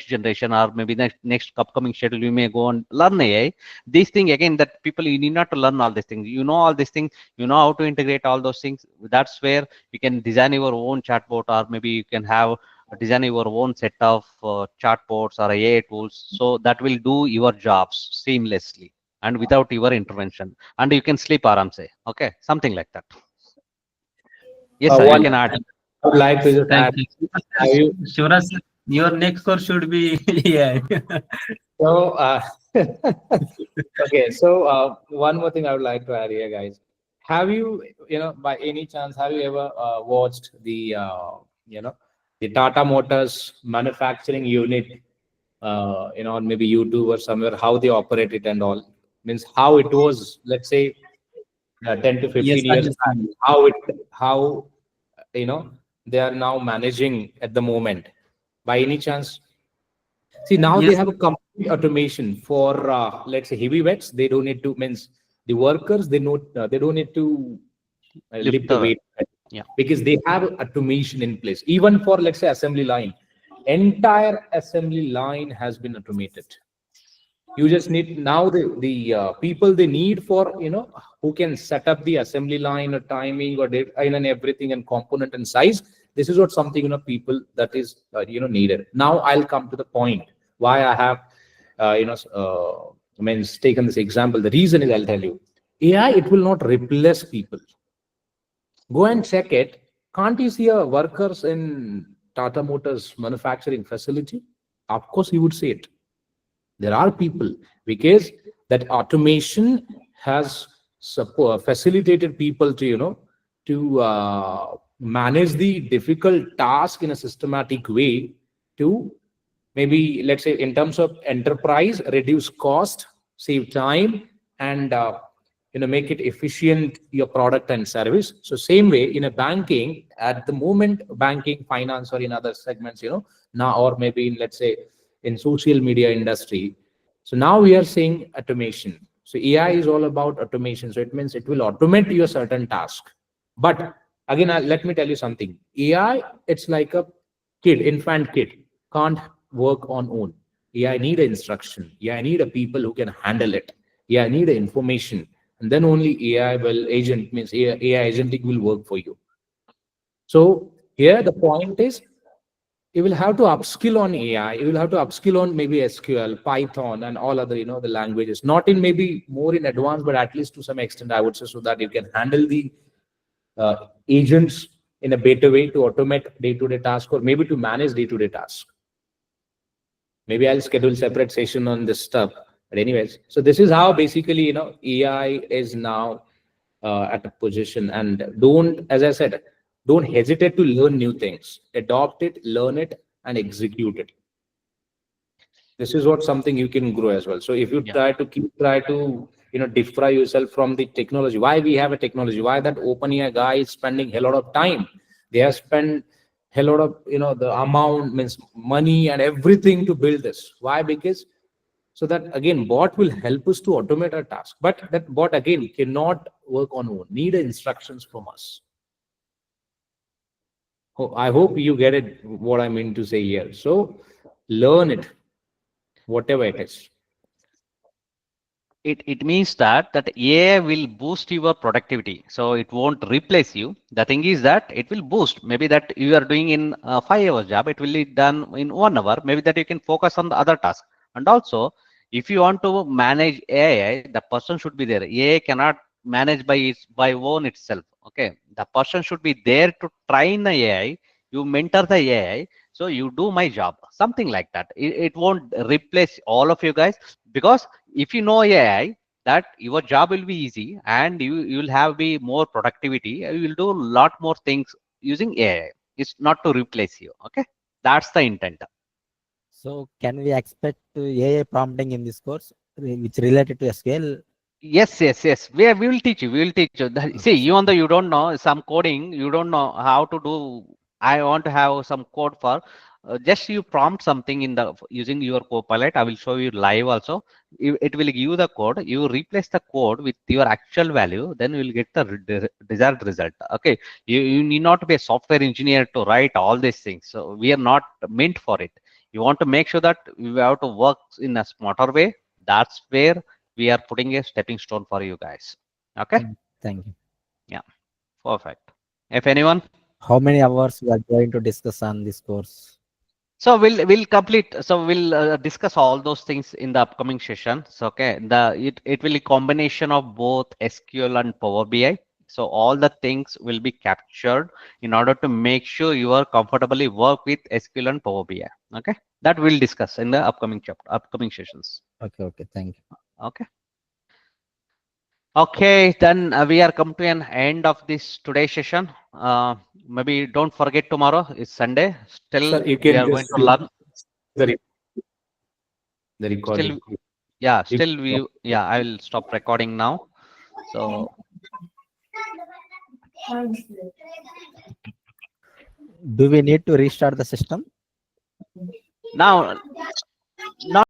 generation, or maybe next upcoming schedule. You may go and learn AI. These things again, that people, you need not to learn all these things. You know all these things. You know how to integrate all those things. That's where you can design your own chatbot, or maybe you can have design your own set of chatbots or AI tools. So that will do your jobs seamlessly. and without your intervention, and you can sleep aram say. Okay, something like that. Yes, sir, you One can add. I would like to just Thank add. you. Have you, Shivraj sir, your next course should be AI. so, okay, so one more thing I would like to add here, guys. Have you, by any chance, have you ever watched the Tata Motors manufacturing unit, on maybe YouTube or somewhere, how they operate it and all? Means how it was, let's say, 10 to 15 Yes, sir. years Yes, back, sir. how they are now managing at the moment. By any chance, see, now they Yes, have a complete automation for let's say heavy weights. They don't need to, means the workers, they don't need to Lift lift the the weight, yeah. because they have automation in place. Even for, let's say, assembly line, entire assembly line has been automated. You just need now the people they need for, who can set up the assembly line or timing or and everything and component and size. This is what something, people that is needed. Now I'll come to the point why I have means taken this example. The reason is, I'll tell you, AI, it will not replace people. Go and check it. Can't you see a workers in Tata Motors manufacturing facility? Of course you would see it. There are people, because that automation has facilitated people to, manage the difficult task in a systematic way, to maybe, let's say, in terms of enterprise, reduce cost, save time, and make it efficient, your product and service. So same way in a banking, at the moment, banking, finance, or in other segments, now, or maybe in, let's say, in social media industry. So now we are seeing automation. So AI is all about automation. So it means it will automate your certain task. But again, let me tell you something. AI, it's like a infant kid, can't work on own. AI need a instruction. AI need a people who can handle it. AI need a information, and then only AI will agent, means AI agentic will work for you. So here the point is, you will have to upskill on AI. You will have to upskill on maybe SQL, Python, and all other, the languages. Not in maybe more in advance, but at least to some extent, I would say, so that you can handle the agents in a better way to automate day-to-day tasks, or maybe to manage day-to-day tasks. Maybe I'll schedule separate session on this stuff. But anyways, so this is how basically, AI is now at a position. And don't, as I said, don't hesitate to learn new things. Adopt it, learn it, and execute it. This is what something you can grow as well. So if you try to defray yourself from the technology, why we have a technology, why that OpenAI guy is spending a lot of time. They have spent a lot of the amount, means money and everything, to build this. Why? Because so that again bot will help us to automate our task, but that bot again cannot work on own, need instructions from us. I hope you get it, what I mean to say here. So learn it, whatever it is. It means that AI will boost your productivity, so it won't replace you. The thing is that it will boost. Maybe that you are doing in a 5 hours job, it will be done in 1 hour. Maybe that you can focus on the other task. And also, if you want to manage AI, the person should be there. AI cannot manage by own itself. Okay, the person should be there to train the AI. You mentor the AI, so you do my job, something like that. It won't replace all of you guys, because if you know AI, that your job will be easy, and you will have be more productivity. You will do a lot more things using AI. It's not to replace you. Okay, that's the intent. So can we expect AI prompting in this course, which related to SQL? Yes. We will teach you. We will teach you. See, even though you don't know some coding, you don't know how to do. I want to have some code for. Just you prompt something in the using your Copilot. I will show you live also. It will give you the code. You replace the code with your actual value, then you will get the desired result. Okay. You need not be a software engineer to write all these things. So we are not meant for it. You want to make sure that you have to work in a smarter way. That's where we are putting a stepping stone for you guys. Okay. Thank you. Yeah, perfect. If anyone, how many hours we are going to discuss on this course? So we'll complete. So we'll discuss all those things in the upcoming sessions. Okay, it will be combination of both SQL and Power BI. So all the things will be captured in order to make sure you are comfortably work with SQL and Power BI. Okay, that we'll discuss in the upcoming chapter, upcoming sessions. Okay. Thank you. Okay. Okay, then we are come to an end of this today's session. Maybe don't forget tomorrow is Sunday. Still, Sir, you we can are going just to learn. The recording. Still, yeah, still yeah, I will stop recording now. So Do we need to restart the system? now